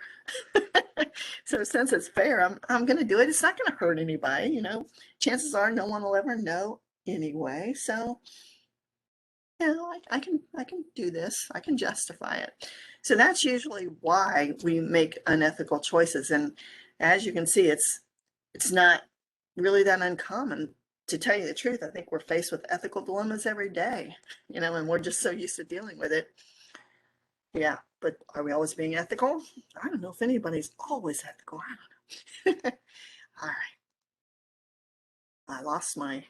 So since it's fair, I'm going to do it. It's not going to hurt anybody. You know, chances are no one will ever know anyway. So, you know, I can do this. I can justify it. So that's usually why we make unethical choices. And as you can see, it's not really that uncommon. To tell you the truth, I think we're faced with ethical dilemmas every day, you know, and we're just so used to dealing with it. Yeah, but are we always being ethical? I don't know if anybody's always ethical. I don't know. All right. I lost my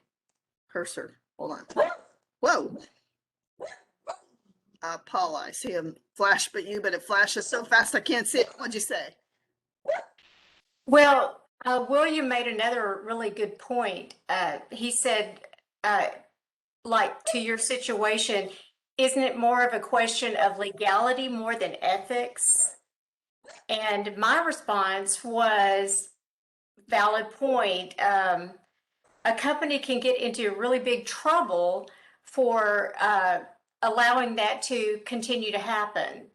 cursor. Hold on. Whoa. Paula, I see him flash, but it flashes so fast I can't see it. What'd you say? Well, William made another really good point. He said, like, to your situation, isn't it more of a question of legality more than ethics? And my response was, valid point. A company can get into really big trouble for allowing that to continue to happen.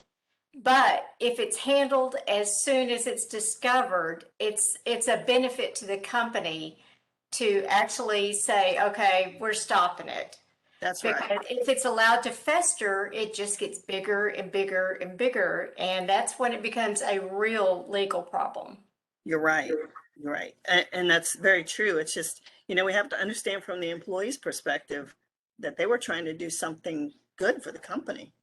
But if it's handled as soon as it's discovered, it's a benefit to the company to actually say, okay, we're stopping it. That's right. Because if it's allowed to fester, it just gets bigger and bigger and bigger. And that's when it becomes a real legal problem. You're right. You're right. And that's very true. It's just, we have to understand from the employee's perspective that they were trying to do something good for the company.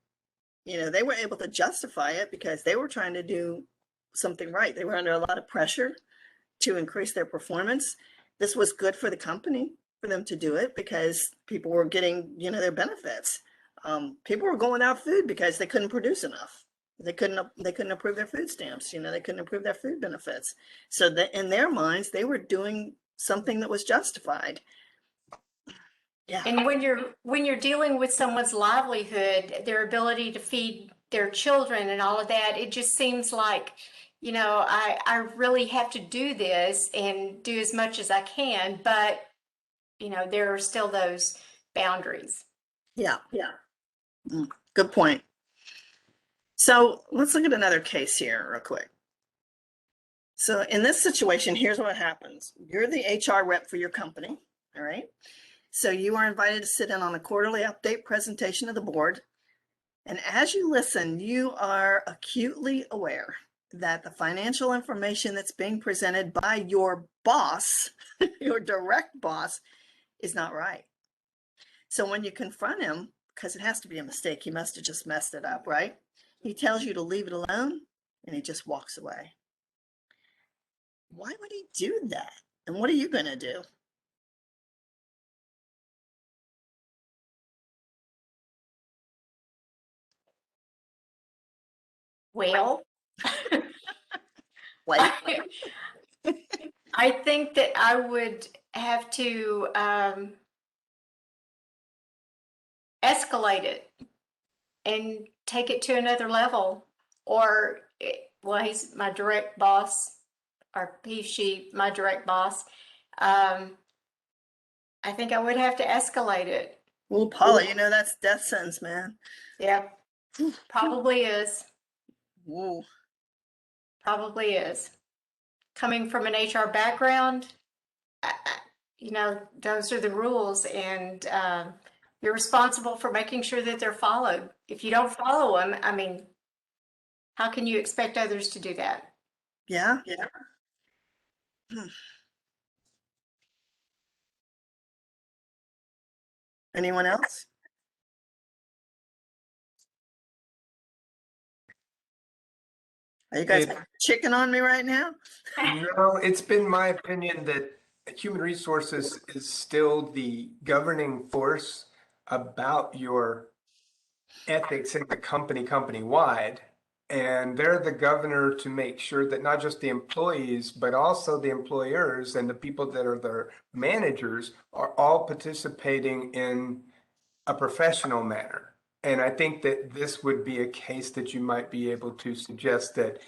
They were able to justify it because they were trying to do something right. They were under a lot of pressure to increase their performance. This was good for the company for them to do it because people were getting, their benefits. People were going out food because they couldn't produce enough. They couldn't approve their food stamps. They couldn't approve their food benefits. So that in their minds, they were doing something that was justified. Yeah. And when you're dealing with someone's livelihood, their ability to feed their children and all of that, it just seems like, I really have to do this and do as much as I can, but there are still those boundaries. Yeah. Good point. So let's look at another case here real quick. So in this situation, here's what happens. You're the HR rep for your company, all right? So you are invited to sit in on a quarterly update presentation of the board. And as you listen, you are acutely aware that the financial information that's being presented by your boss, your direct boss, is not right. So when you confront him, because it has to be a mistake, he must have just messed it up, right? He tells you to leave it alone and he just walks away. Why would he do that? And what are you going to do? Well, Like, I think that I would have to escalate it and take it to another level. Or, well, he's my direct boss, or she, my direct boss. I think I would have to escalate it. well, Paula, that's death sentence, man. Yeah, probably is. Whoa. Probably is. Coming from an HR background, those are the rules, and you're responsible for making sure that they're followed. If you don't follow them, I mean, how can you expect others to do that? Yeah. Anyone else? Are you guys chicken on me right now? No, it's been my opinion that human resources is still the governing force about your ethics in the company-wide. And they're the governor to make sure that not just the employees, but also the employers and the people that are their managers are all participating in a professional manner. And I think that this would be a case that you might be able to suggest that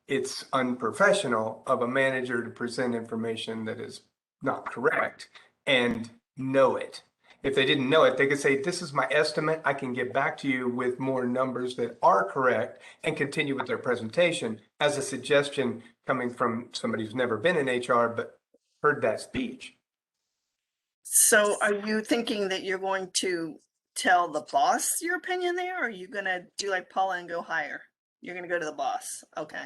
it's unprofessional of a manager to present information that is not correct and know it. If they didn't know it, they could say, this is my estimate. I can get back to you with more numbers that are correct and continue with their presentation as a suggestion coming from somebody who's never been in HR but heard that speech. So are you thinking that you're going to tell the boss your opinion there? Or are you going to do like Paula and go higher? You're going to go to the boss. Okay.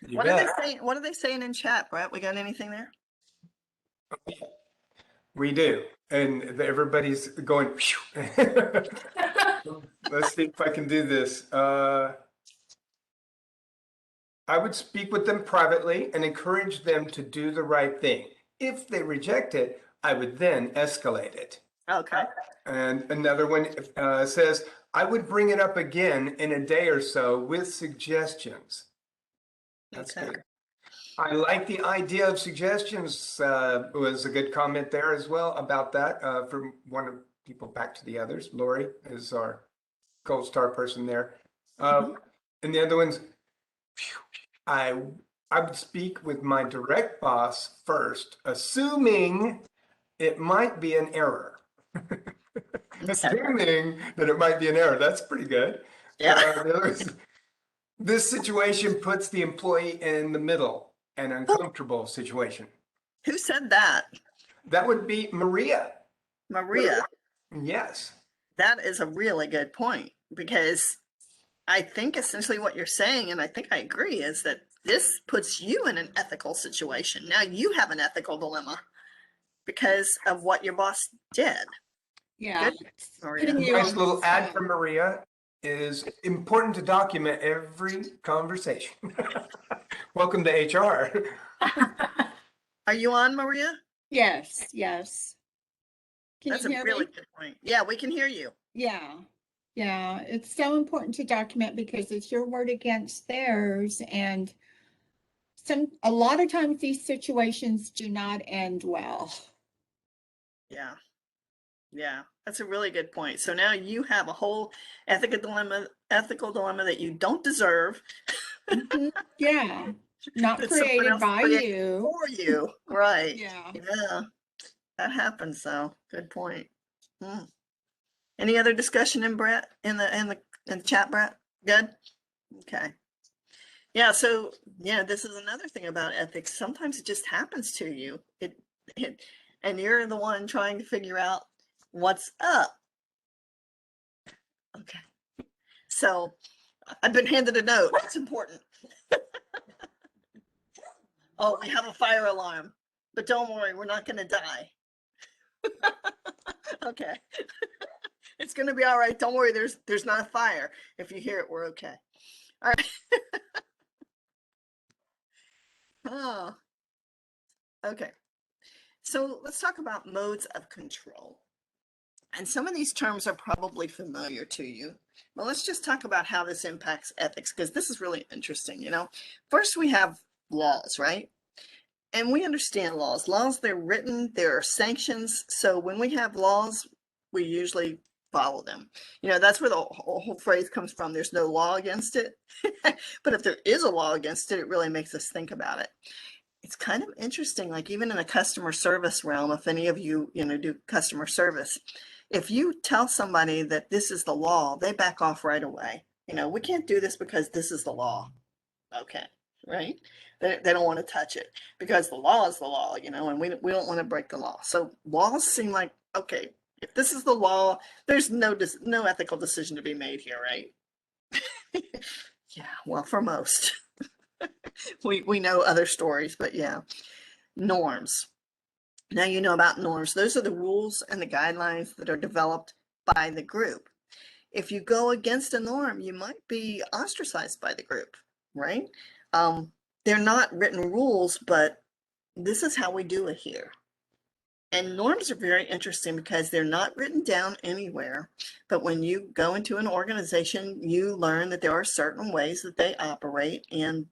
You What bet. are they saying? What are they saying in chat, Brett? We got anything there? We do. And everybody's going, let's see if I can do this. I would speak with them privately and encourage them to do the right thing. If they reject it, I would then escalate it. Okay. And another one says, I would bring it up again in a day or so with suggestions. That's Okay. good. I like the idea of suggestions. Was a good comment there as well about that from one of people back to the others. Lori is our gold star person there. And the other ones, I would speak with my direct boss first, assuming it might be an error. Assuming that it might be an error. That's pretty good. Yeah. This situation puts the employee in the middle, an uncomfortable situation. Who said that? That would be Maria. Maria. Yes. That is a really good point because I think essentially what you're saying, and I think I agree, is that this puts you in an ethical situation. Now you have an ethical dilemma because of what your boss did. Yeah. Good, it's Maria. putting you on Nice the little ad spot. from Maria is important to document every conversation. Welcome to HR. Are you on, Maria? Yes, yes. Can That's you a hear really me? good point. Yeah, we can hear you. Yeah. Yeah, it's so important to document because it's your word against theirs. And a lot of times these situations do not end well. Yeah. Yeah, that's a really good point. So now you have a whole ethical dilemma that you don't deserve. Mhm. Yeah, not That someone created else by created you. for you. Right. Yeah. Yeah, that happens though. Good point. Hmm. Any other discussion in Brett in the chat, Brett? Good? Okay. Yeah, so yeah, this is another thing about ethics. Sometimes it just happens to you. It and you're the one trying to figure out what's up. Okay. So I've been handed a note. It's important. Oh, we have a fire alarm, but don't worry, we're not going to die. Okay. It's going to be all right. Don't worry. There's not a fire. If you hear it, we're okay. All right. Oh, okay. So let's talk about modes of control. And some of these terms are probably familiar to you. But let's just talk about how this impacts ethics, because this is really interesting. First we have laws, right? And we understand laws. Laws, they're written, there are sanctions. So when we have laws, we usually follow them. That's where the whole phrase comes from. There's no law against it. But if there is a law against it, it really makes us think about it. It's kind of interesting, like even in a customer service realm, if any of you, do customer service, if you tell somebody that this is the law, they back off right away. We can't do this because this is the law. Okay, right? They don't want to touch it because the law is the law, and we don't want to break the law. So laws seem like, okay, if this is the law, there's no ethical decision to be made here, right? Yeah, well, for most. We know other stories, but yeah. Norms. Now you know about norms. Those are the rules and the guidelines that are developed by the group. If you go against a norm, you might be ostracized by the group, right? They're not written rules, but this is how we do it here. And norms are very interesting because they're not written down anywhere. But when you go into an organization, you learn that there are certain ways that they operate. And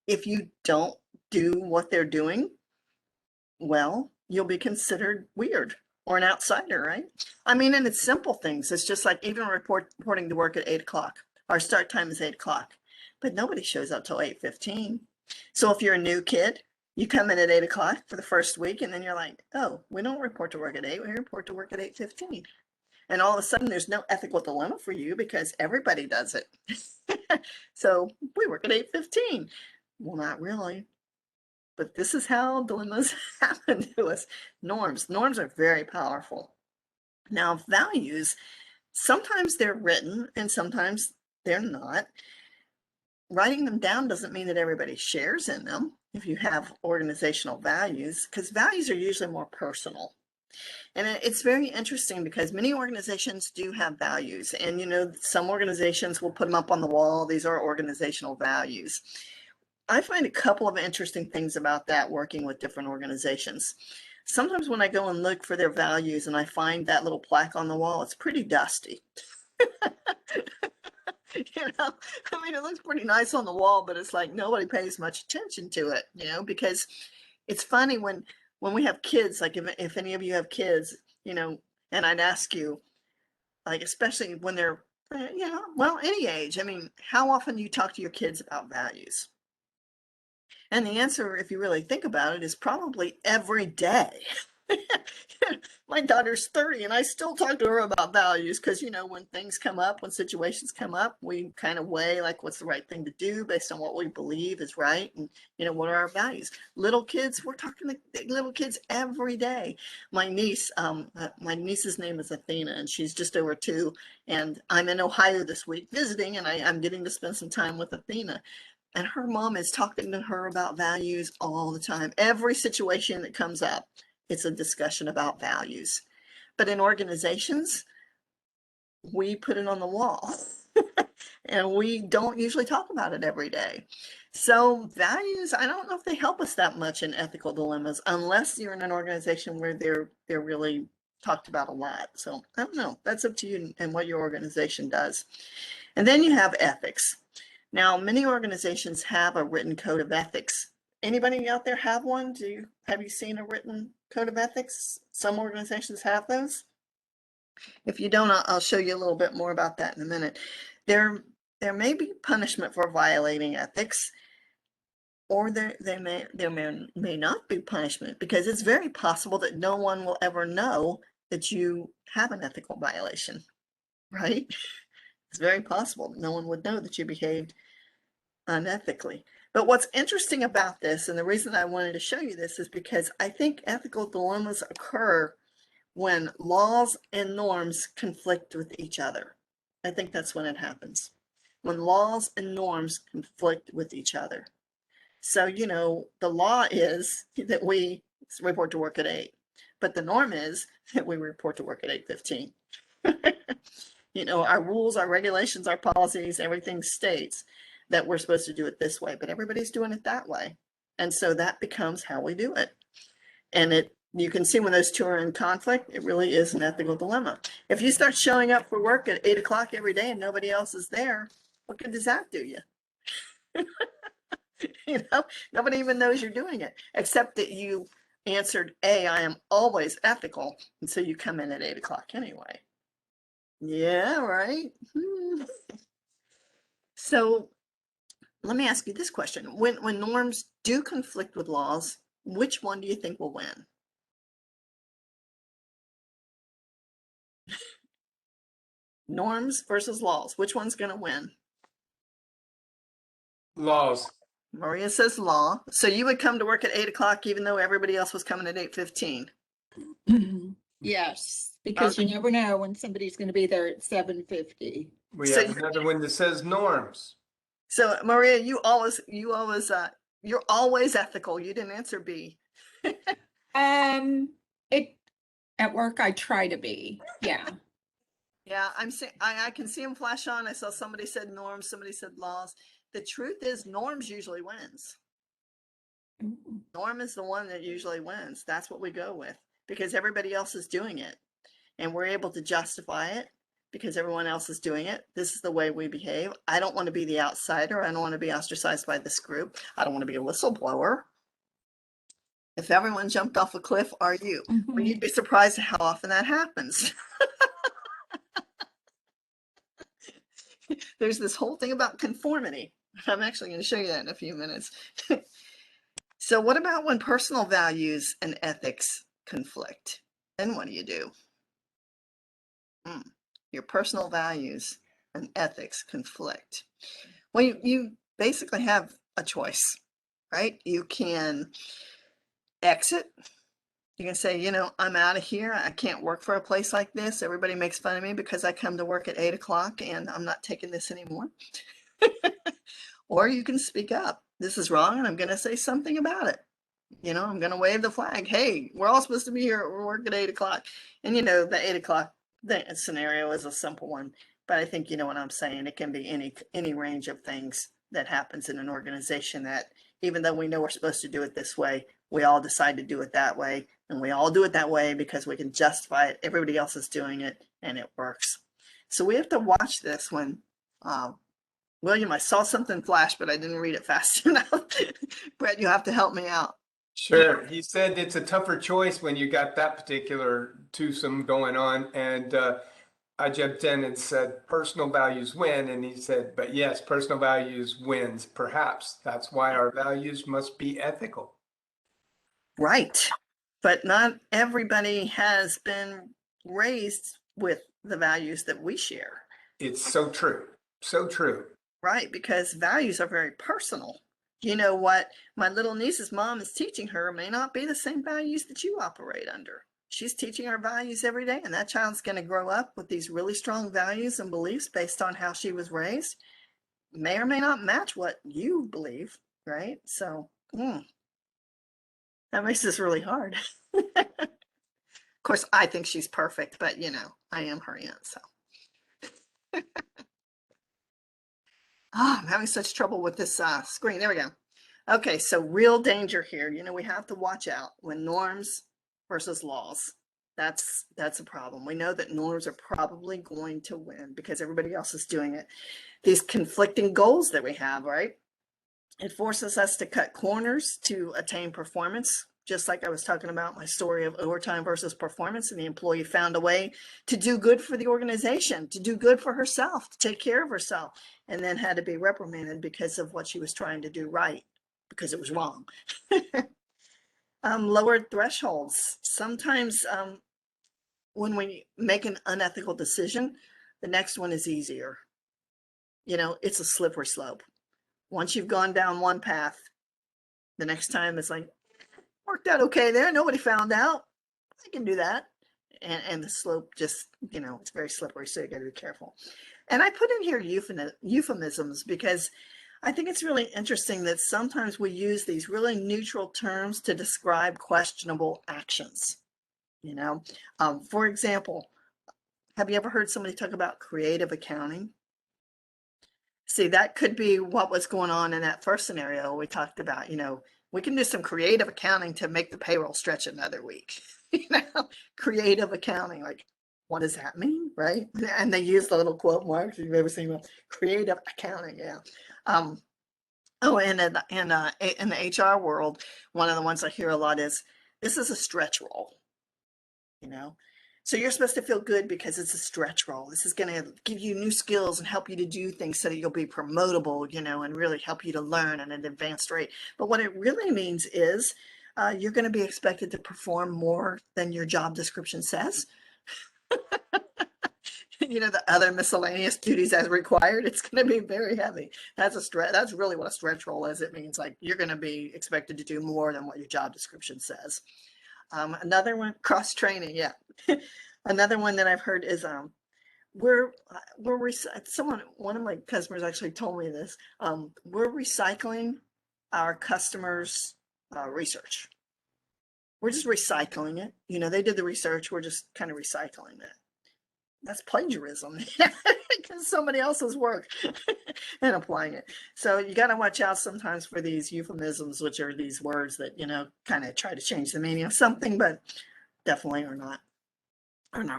if you don't do what they're doing, well, you'll be considered weird or an outsider, right? I mean, and it's simple things. It's just like even reporting to work at 8 o'clock. Our start time is 8 o'clock, but nobody shows up till 8:15. So if you're a new kid, you come in at 8 o'clock for the first week, and then you're like, oh, we don't report to work at 8, we report to work at 8:15. And all of a sudden there's no ethical dilemma for you because everybody does it. So we work at 8:15. Well, not really. But this is how dilemmas happen to us. Norms are very powerful. Now, values, sometimes they're written and sometimes they're not. Writing them down doesn't mean that everybody shares in them if you have organizational values, because values are usually more personal. And it's very interesting because many organizations do have values, and some organizations will put them up on the wall. These are organizational values. I find a couple of interesting things about that working with different organizations. Sometimes when I go and look for their values and I find that little plaque on the wall, it's pretty dusty. I mean, it looks pretty nice on the wall, but it's like nobody pays much attention to it, because it's funny when we have kids, like if any of you have kids, and I'd ask you, like, especially when they're, well, any age, I mean, how often do you talk to your kids about values? And the answer, if you really think about it, is probably every day. My daughter's 30 and I still talk to her about values because, when things come up, when situations come up, we kind of weigh like what's the right thing to do based on what we believe is right. And, what are our values? Little kids, we're talking to little kids every day. My niece's name is Athena and she's just over 2. And I'm in Ohio this week visiting and I'm getting to spend some time with Athena. And her mom is talking to her about values all the time. Every situation that comes up, it's a discussion about values. But in organizations, we put it on the wall and we don't usually talk about it every day. So values, I don't know if they help us that much in ethical dilemmas, unless you're in an organization where they're really talked about a lot. So I don't know, that's up to you and what your organization does. And then you have ethics. Now, many organizations have a written code of ethics. Anybody out there have one? Have you seen a written code of ethics? Some organizations have those. If you don't, I'll show you a little bit more about that in a minute. There may be punishment for violating ethics, or there may not be punishment, because it's very possible that no one will ever know that you have an ethical violation, right? It's very possible that no one would know that you behaved unethically. But what's interesting about this, and the reason I wanted to show you this, is because I think ethical dilemmas occur when laws and norms conflict with each other. I think that's when it happens. When laws and norms conflict with each other. So, the law is that we report to work at 8, but the norm is that we report to work at 8:15. Our rules, our regulations, our policies, everything states that we're supposed to do it this way, but everybody's doing it that way. And so that becomes how we do it. And you can see when those two are in conflict, it really is an ethical dilemma. If you start showing up for work at 8 o'clock every day and nobody else is there, what good does that do you? Nobody even knows you're doing it, except that you answered A, I am always ethical. And so you come in at 8 o'clock anyway. Yeah, right. So let me ask you this question. When norms do conflict with laws, which one do you think will win? Norms versus laws. Which one's going to win? Laws. Maria says law. So you would come to work at 8 o'clock even though everybody else was coming at 8:15. Yes, because you never know when somebody's going to be there at 7:50. We So have another one that says norms. So Maria, you're always ethical. You didn't answer B. At work I try to be. Yeah. Yeah, I can see them flash on. I saw somebody said norms, somebody said laws. The truth is norms usually wins. Norm is the one that usually wins. That's what we go with because everybody else is doing it. And we're able to justify it because everyone else is doing it. This is the way we behave. I don't want to be the outsider. I don't want to be ostracized by this group. I don't want to be a whistleblower. If everyone jumped off a cliff, are you? Well, you'd be surprised at how often that happens. There's this whole thing about conformity. I'm actually going to show you that in a few minutes. So what about when personal values and ethics conflict? Then what do you do? Your personal values and ethics conflict. Well, you basically have a choice, right? You can exit. You can say, I'm out of here. I can't work for a place like this. Everybody makes fun of me because I come to work at 8 o'clock and I'm not taking this anymore. Or you can speak up. This is wrong and I'm going to say something about it. I'm going to wave the flag. Hey, we're all supposed to be here at work at 8 o'clock. And the 8 o'clock scenario is a simple one. But I think you know what I'm saying. It can be any range of things that happens in an organization that even though we know we're supposed to do it this way, we all decide to do it that way. And we all do it that way because we can justify it. Everybody else is doing it and it works. So we have to watch this when, William, I saw something flash, but I didn't read it fast enough. Brett, you have to help me out. Sure. He said it's a tougher choice when you got that particular twosome going on. And I jumped in and said, personal values win. And he said, but yes, personal values wins. Perhaps that's why our values must be ethical. Right. but not everybody has been raised with the values that we share, It's so true. So true. right? Because values are very personal. You know, what my little niece's mom is teaching her may not be the same values that you operate under. She's teaching her values every day, and that child's going to grow up with these really strong values and beliefs based on how she was raised. May or may not match what you believe, right? So that makes this really hard. Of course, I think she's perfect, but you know, I am her aunt, so. I'm having such trouble with this screen. There we go. Okay, so real danger here. You know, we have to watch out when norms versus laws. That's a problem. We know that norms are probably going to win because everybody else is doing it. These conflicting goals that we have, right? It forces us to cut corners to attain performance. Just like I was talking about my story of overtime versus performance, and the employee found a way to do good for the organization, to do good for herself, to take care of herself, and then had to be reprimanded because of what she was trying to do right, because it was wrong. Lowered thresholds. Sometimes when we make an unethical decision, the next one is easier. You know, it's a slippery slope. Once you've gone down one path, the next time it's like, worked out okay there. Nobody found out. I can do that. And the slope just, you know, it's very slippery. So you got to be careful. And I put in here euphemisms because I think it's really interesting that sometimes we use these really neutral terms to describe questionable actions. You know, for example, have you ever heard somebody talk about creative accounting? See, that could be what was going on in that first scenario we talked about. You know, we can do some creative accounting to make the payroll stretch another week. You know, creative accounting, like, what does that mean, right? And they use the little quote marks. You've ever seen them? Creative accounting, yeah. Oh, and in the HR world, one of the ones I hear a lot is, this is a stretch role, you know? So you're supposed to feel good because it's a stretch role. This is going to give you new skills and help you to do things so that you'll be promotable, you know, and really help you to learn at an advanced rate. But what it really means is you're going to be expected to perform more than your job description says. You know, the other miscellaneous duties as required, it's going to be very heavy. That's really what a stretch role is. It means like you're going to be expected to do more than what your job description says. Another one, cross training. Yeah. Another one that I've heard is one of my customers actually told me this. We're recycling our customers' research. We're just recycling it. You know, they did the research. We're just kind of recycling it. That's plagiarism. Because somebody else's work and applying it. So you got to watch out sometimes for these euphemisms, which are these words that, you know, kind of try to change the meaning of something, but definitely are not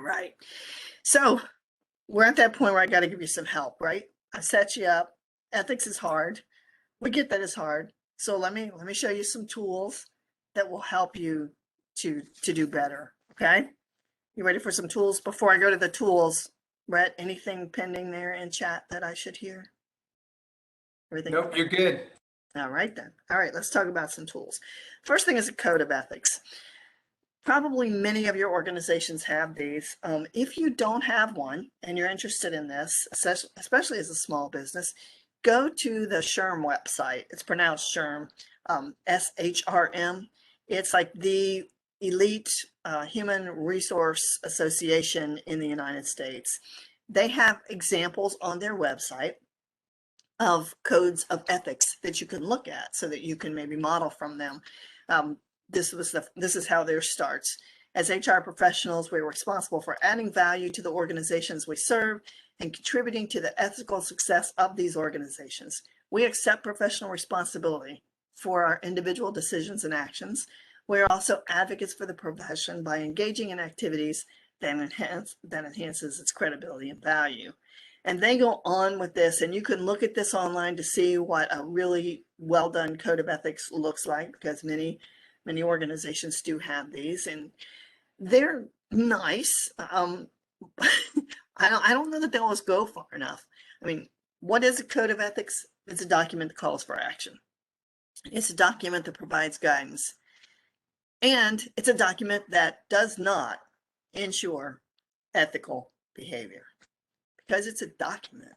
right. So we're at that point where I got to give you some help, right? I set you up. Ethics is hard. We get that it's hard. So let me show you some tools that will help you to do better. Okay. You ready for some tools? Before I go to the tools, Brett, anything pending there in chat that I should hear? Everything? Nope, you're good. All right then. All right, let's talk about some tools. First thing is a code of ethics. Probably many of your organizations have these. If you don't have one and you're interested in this, especially as a small business, go to the SHRM website. It's pronounced SHRM, SHRM. It's like the elite human resource association in the United States. They have examples on their website of codes of ethics that you can look at so that you can maybe model from them. This is how theirs starts. As HR professionals, we're responsible for adding value to the organizations we serve and contributing to the ethical success of these organizations. We accept professional responsibility for our individual decisions and actions. We're also advocates for the profession by engaging in activities that enhances its credibility and value. And they go on with this, and you can look at this online to see what a really well done code of ethics looks like, because many organizations do have these, and they're nice. I don't know that they always go far enough. I mean, what is a code of ethics? It's a document that calls for action. It's a document that provides guidance. And it's a document that does not ensure ethical behavior because it's a document.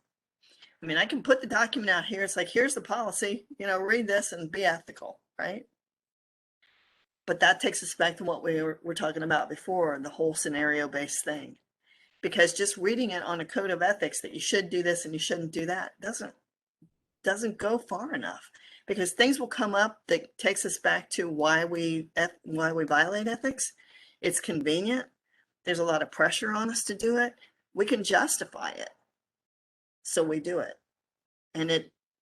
I mean, I can put the document out here. It's like, here's the policy, read this and be ethical, right? But that takes us back to what we were talking about before, the whole scenario-based thing. Because just reading it on a code of ethics that you should do this and you shouldn't do that doesn't go far enough, because things will come up that takes us back to why we violate ethics. It's convenient. There's a lot of pressure on us to do it. We can justify it, so we do it. And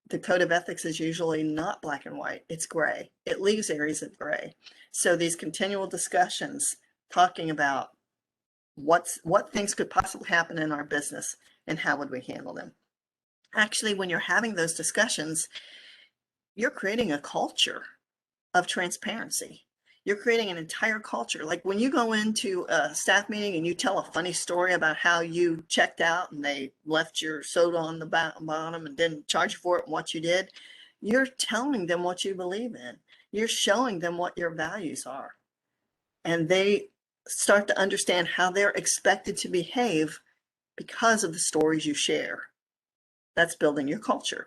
the code of ethics is usually not black and white. It's gray. It leaves areas of gray. So these continual discussions talking about what things could possibly happen in our business and how would we handle them. Actually, when you're having those discussions, you're creating a culture of transparency. You're creating an entire culture. Like when you go into a staff meeting and you tell a funny story about how you checked out and they left your soda on the bottom and didn't charge you for it and what you did, you're telling them what you believe in. You're showing them what your values are. And they start to understand how they're expected to behave because of the stories you share. That's building your culture.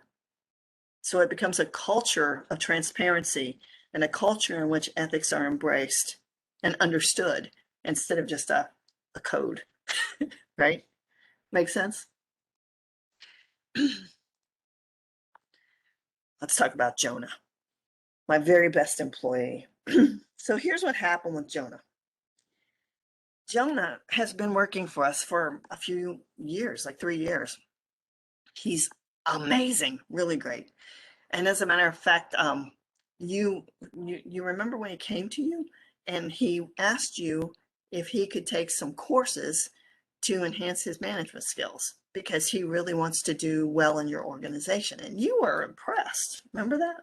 So it becomes a culture of transparency and a culture in which ethics are embraced and understood instead of just a code, right? Make sense? Let's talk about Jonah, my very best employee. So here's what happened with Jonah. Jonah has been working for us for a few years, like 3 years. He's amazing, really great. And as a matter of fact, you remember when he came to you and he asked you if he could take some courses to enhance his management skills because he really wants to do well in your organization. And you were impressed. Remember that?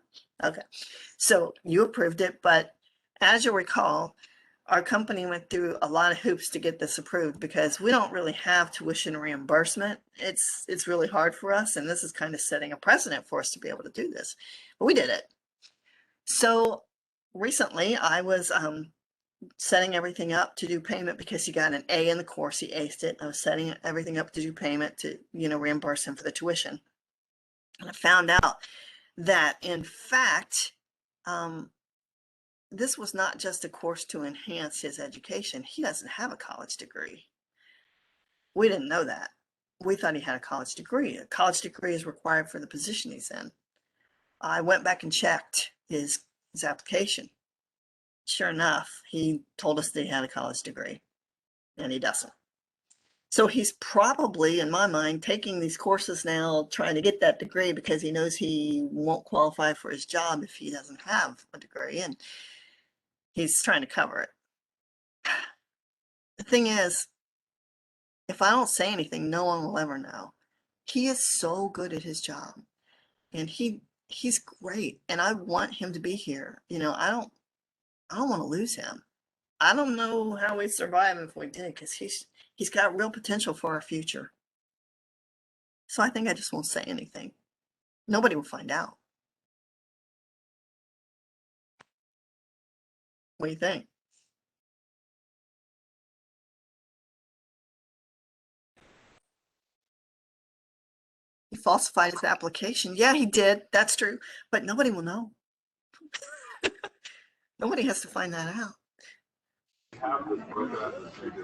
Okay. So you approved it, but as you'll recall, our company went through a lot of hoops to get this approved because we don't really have tuition reimbursement. It's really hard for us, and this is kind of setting a precedent for us to be able to do this. But we did it. So recently, I was setting everything up to do payment because he got an A in the course. He aced it. I was setting everything up to do payment to reimburse him for the tuition. And I found out that, in fact, this was not just a course to enhance his education. He doesn't have a college degree. We didn't know that. We thought he had a college degree. A college degree is required for the position he's in. I went back and checked his application. Sure enough, he told us that he had a college degree, and he doesn't. So he's probably, in my mind, taking these courses now, trying to get that degree because he knows he won't qualify for his job if he doesn't have a degree. And he's trying to cover it. The thing is, if I don't say anything, no one will ever know. He is so good at his job, and he's great, and I want him to be here. I don't want to lose him. I don't know how we'd survive if we did, because he's got real potential for our future. So I think I just won't say anything. Nobody will find out. What do you think? He falsified his application. Yeah, he did. That's true. But nobody will know. Nobody has to find that out.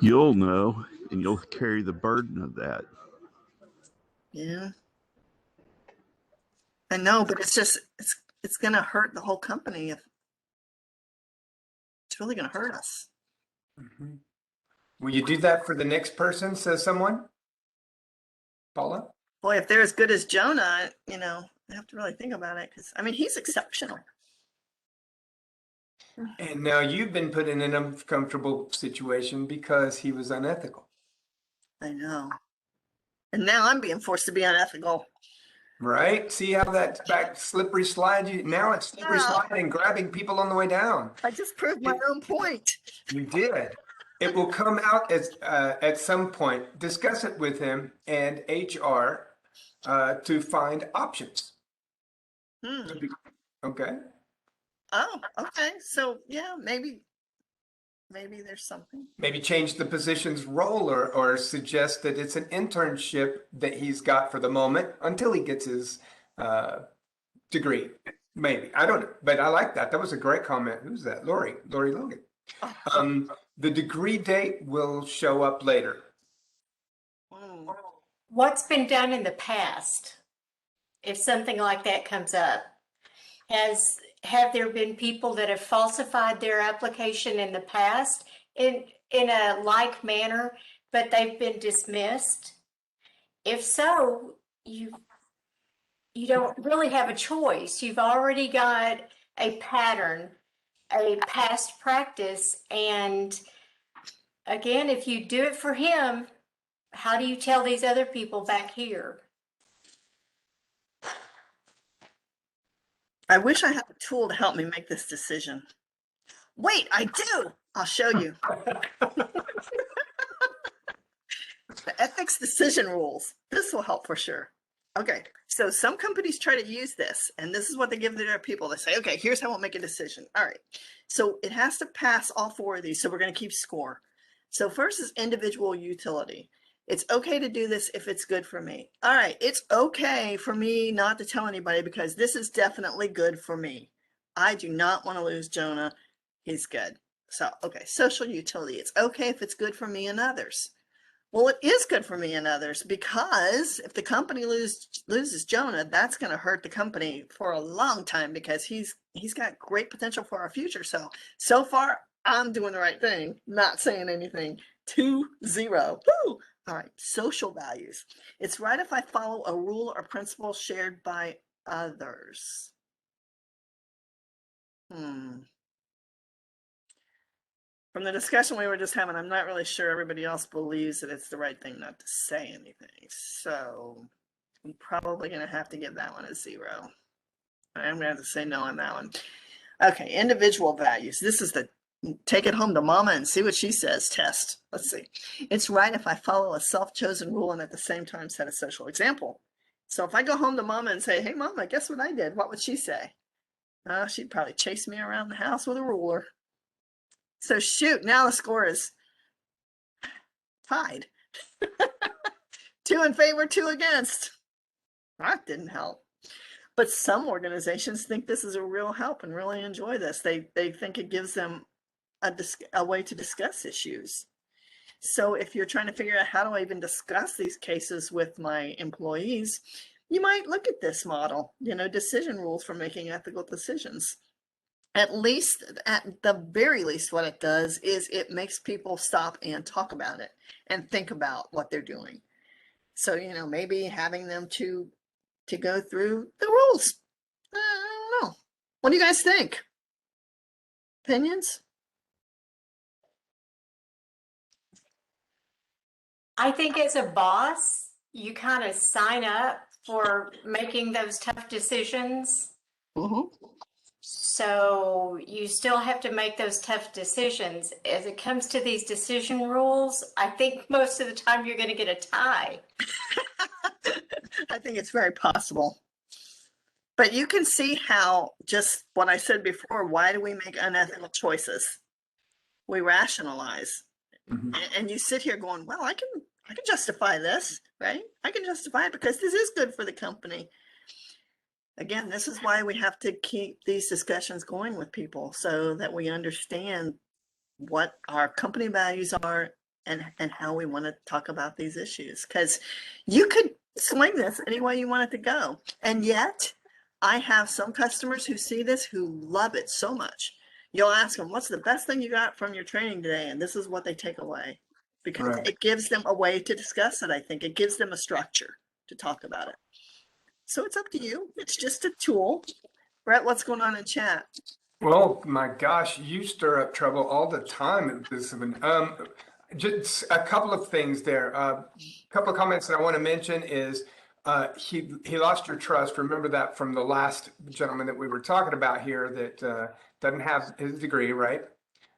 You'll know, and you'll carry the burden of that. Yeah. I know, but it's going to hurt the whole company. If it's really going to hurt us. Mhm. Will you do that for the next person, says someone? Paula? Boy, if they're as good as Jonah, I have to really think about it, because he's exceptional. And now you've been put in an uncomfortable situation because he was unethical, I know. And now I'm being forced to be unethical. right? See how that back slippery slide now it's slippery Yeah. sliding, grabbing people on the way down. I just proved my own point. You did. It will come out as at some point. Discuss it with him and HR to find options. Hmm. Okay. Oh, okay. So yeah, maybe maybe there's something. Maybe change the position's role or suggest that it's an internship that he's got for the moment until he gets his degree. Maybe. I don't know. But I like that. That was a great comment. Who's that? Lori Logan. The degree date will show up later. Mm. What's been done in the past, if something like that comes up? Have there been people that have falsified their application in the past in a like manner, but they've been dismissed? If so, you don't really have a choice. You've already got a pattern, a past practice, and again, if you do it for him, how do you tell these other people back here? I wish I had a tool to help me make this decision. Wait, I do. I'll show you. The ethics decision rules. This will help for sure. Okay, so some companies try to use this, and this is what they give to their people. They say, okay, here's how we'll make a decision. All right, so it has to pass all 4 of these, so we're going to keep score. So first is individual utility. It's okay to do this if it's good for me. All right, it's okay for me not to tell anybody because this is definitely good for me. I do not want to lose Jonah. He's good. So, okay, social utility. It's okay if it's good for me and others. Well, it is good for me and others because if the company loses Jonah, that's going to hurt the company for a long time because he's got great potential for our future. So far, I'm doing the right thing, not saying anything. 2-0. Woo! All right, social values. It's right if I follow a rule or principle shared by others. From the discussion we were just having, I'm not really sure everybody else believes that it's the right thing not to say anything. So I'm probably going to have to give that one a 0. I'm going to have to say no on that one. Okay, individual values. This is the take it home to mama and see what she says test. Let's see. It's right if I follow a self-chosen rule and at the same time set a social example. So if I go home to mama and say, hey, mama, guess what I did? What would she say? She'd probably chase me around the house with a ruler. So shoot, now the score is tied. 2 in favor, 2 against. That didn't help. But some organizations think this is a real help and really enjoy this. They think it gives them a way to discuss issues. So if you're trying to figure out how do I even discuss these cases with my employees, you might look at this model, decision rules for making ethical decisions. At the very least, what it does is it makes people stop and talk about it and think about what they're doing. So, maybe having them to go through the rules. I don't know. What do you guys think? Opinions? I think as a boss, you kind of sign up for making those tough decisions. So you still have to make those tough decisions. As it comes to these decision rules, I think most of the time you're going to get a tie. I think it's very possible. But you can see how, just what I said before, why do we make unethical choices? We rationalize. And you sit here going, well, I can justify this, right? I can justify it because this is good for the company. Again, this is why we have to keep these discussions going with people so that we understand what our company values are and how we want to talk about these issues. Because you could swing this any way you want it to go. And yet, I have some customers who see this who love it so much. You'll ask them, what's the best thing you got from your training today? And this is what they take away. Because it gives them a way to discuss it, I think. It gives them a structure to talk about it. So it's up to you. It's just a tool. Brett, what's going on in chat? Well, my gosh, you stir up trouble all the time at this event. Just a couple of things there. A couple of comments that I want to mention is he lost your trust. Remember that from the last gentleman that we were talking about here that doesn't have his degree, right?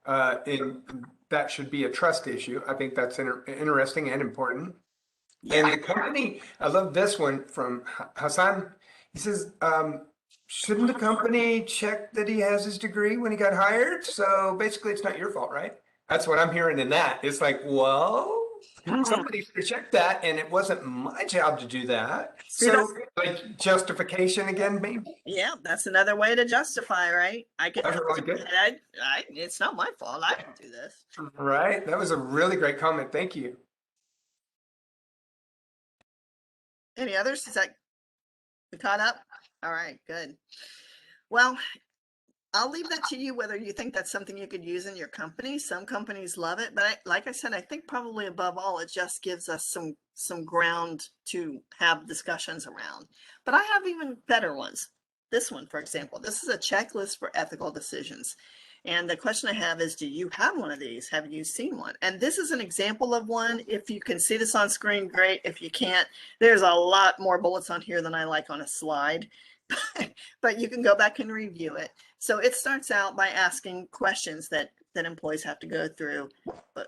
And that should be a trust issue. I think that's interesting and important. And the company, I love this one from Hassan. He says, shouldn't the company check that he has his degree when he got hired? So basically, it's not your fault, right? That's what I'm hearing in that. It's like, well, somebody should have checked that, and it wasn't my job to do that. See, So, like, justification again, maybe? Yeah, that's another way to justify, right? I could, That's really good. it's not my fault. I didn't do this. Right? That was a really great comment. Thank you. Any others? Is that we caught up? All right, good. Well, I'll leave that to you whether you think that's something you could use in your company. Some companies love it, but like I said, I think probably above all, it just gives us some ground to have discussions around. But I have even better ones. This one, for example, this is a checklist for ethical decisions. And the question I have is, do you have one of these? Have you seen one? And this is an example of one. If you can see this on screen, great. If you can't, there's a lot more bullets on here than I like on a slide. But you can go back and review it. So it starts out by asking questions that employees have to go through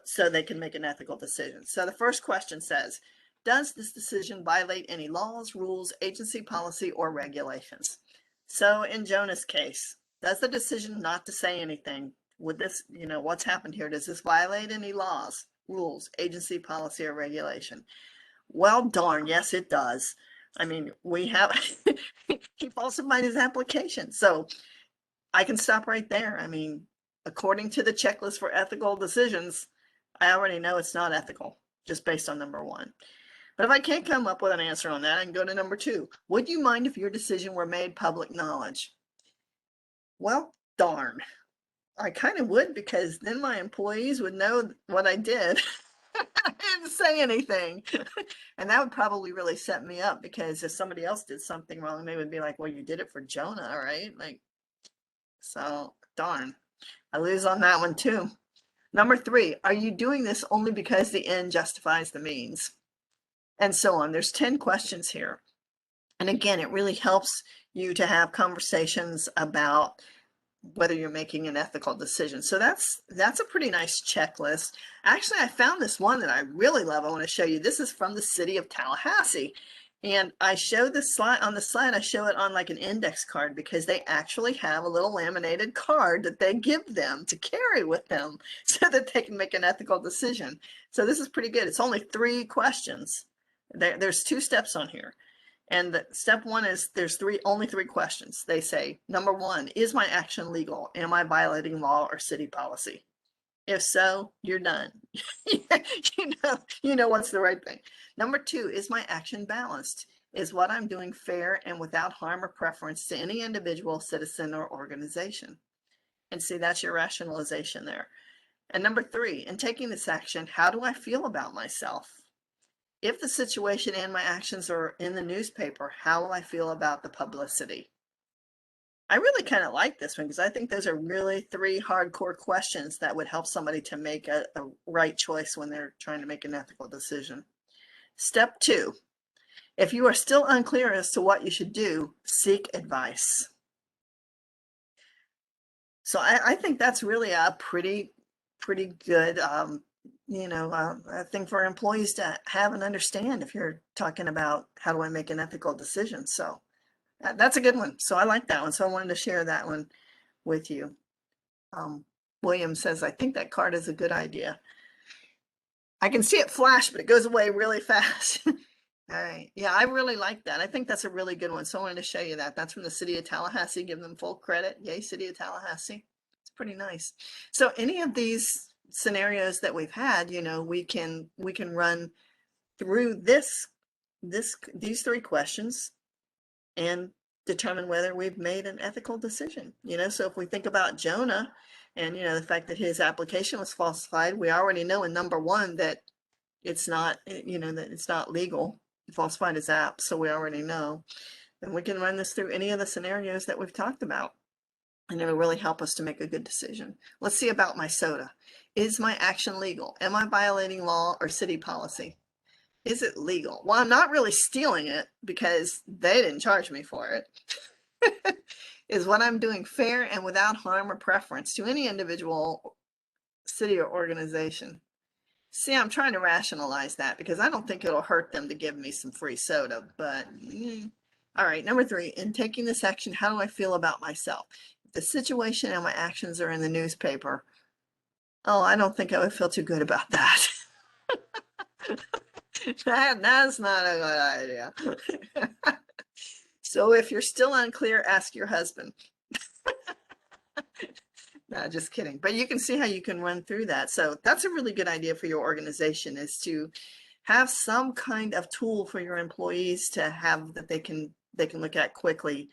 so they can make an ethical decision. So the first question says, does this decision violate any laws, rules, agency policy, or regulations? So in Jonah's case, does the decision not to say anything, would this, what's happened here? Does this violate any laws, rules, agency policy, or regulation? Well, darn, yes, it does. I mean, we have, he falsified his application. So I can stop right there. I mean, according to the checklist for ethical decisions, I already know it's not ethical, just based on number one. But if I can't come up with an answer on that, I can go to number two. Would you mind if your decision were made public knowledge? Well, darn. I kind of would, because then my employees would know what I did. I didn't say anything. And that would probably really set me up, because if somebody else did something wrong, they would be like, well, you did it for Jonah, right? Like, so darn, I lose on that one too. Number three, are you doing this only because the end justifies the means? And so on. There's 10 questions here. And again, it really helps you to have conversations about whether you're making an ethical decision. So that's a pretty nice checklist. Actually, I found this one that I really love. I want to show you. This is from the city of Tallahassee. And I show this slide on the slide, I show it on like an index card, because they actually have a little laminated card that they give them to carry with them so that they can make an ethical decision. So this is pretty good. It's only 3 questions. There's 2 steps on here. And step one is there's only 3 questions. They say, number 1, is my action legal? Am I violating law or city policy? If so, you're done. you know what's the right thing. Number 2, is my action balanced? Is what I'm doing fair and without harm or preference to any individual, citizen, or organization? And see, that's your rationalization there. And number 3, in taking this action, how do I feel about myself? If the situation and my actions are in the newspaper, how will I feel about the publicity? I really kind of like this one, because I think those are really 3 hardcore questions that would help somebody to make a right choice when they're trying to make an ethical decision. Step 2, if you are still unclear as to what you should do, seek advice. So I think that's really a pretty good thing for employees to have and understand if you're talking about how do I make an ethical decision. So that's a good one. So I like that one. So I wanted to share that one with you. William says, I think that card is a good idea. I can see it flash, but it goes away really fast. All right. Yeah, I really like that. I think that's a really good one. So I wanted to show you that. That's from the city of Tallahassee. Give them full credit. Yay, city of Tallahassee. It's pretty nice. So any of these scenarios that we've had, we can run through these 3 questions and determine whether we've made an ethical decision. So if we think about Jonah and the fact that his application was falsified, we already know in number 1 that it's not that it's not legal. He falsified his app, so we already know. And we can run this through any of the scenarios that we've talked about, and it'll really help us to make a good decision. Let's see about my soda. Is my action legal? Am I violating law or city policy? Is it legal? Well, I'm not really stealing it because they didn't charge me for it. Is what I'm doing fair and without harm or preference to any individual, city, or organization? See, I'm trying to rationalize that because I don't think it'll hurt them to give me some free soda, but all right. Number 3, in taking this action, how do I feel about myself? If the situation and my actions are in the newspaper, Oh, I don't think I would feel too good about that. That's not a good idea. So if you're still unclear, ask your husband. No, just kidding. But you can see how you can run through that. So that's a really good idea for your organization, is to have some kind of tool for your employees to have that they can look at quickly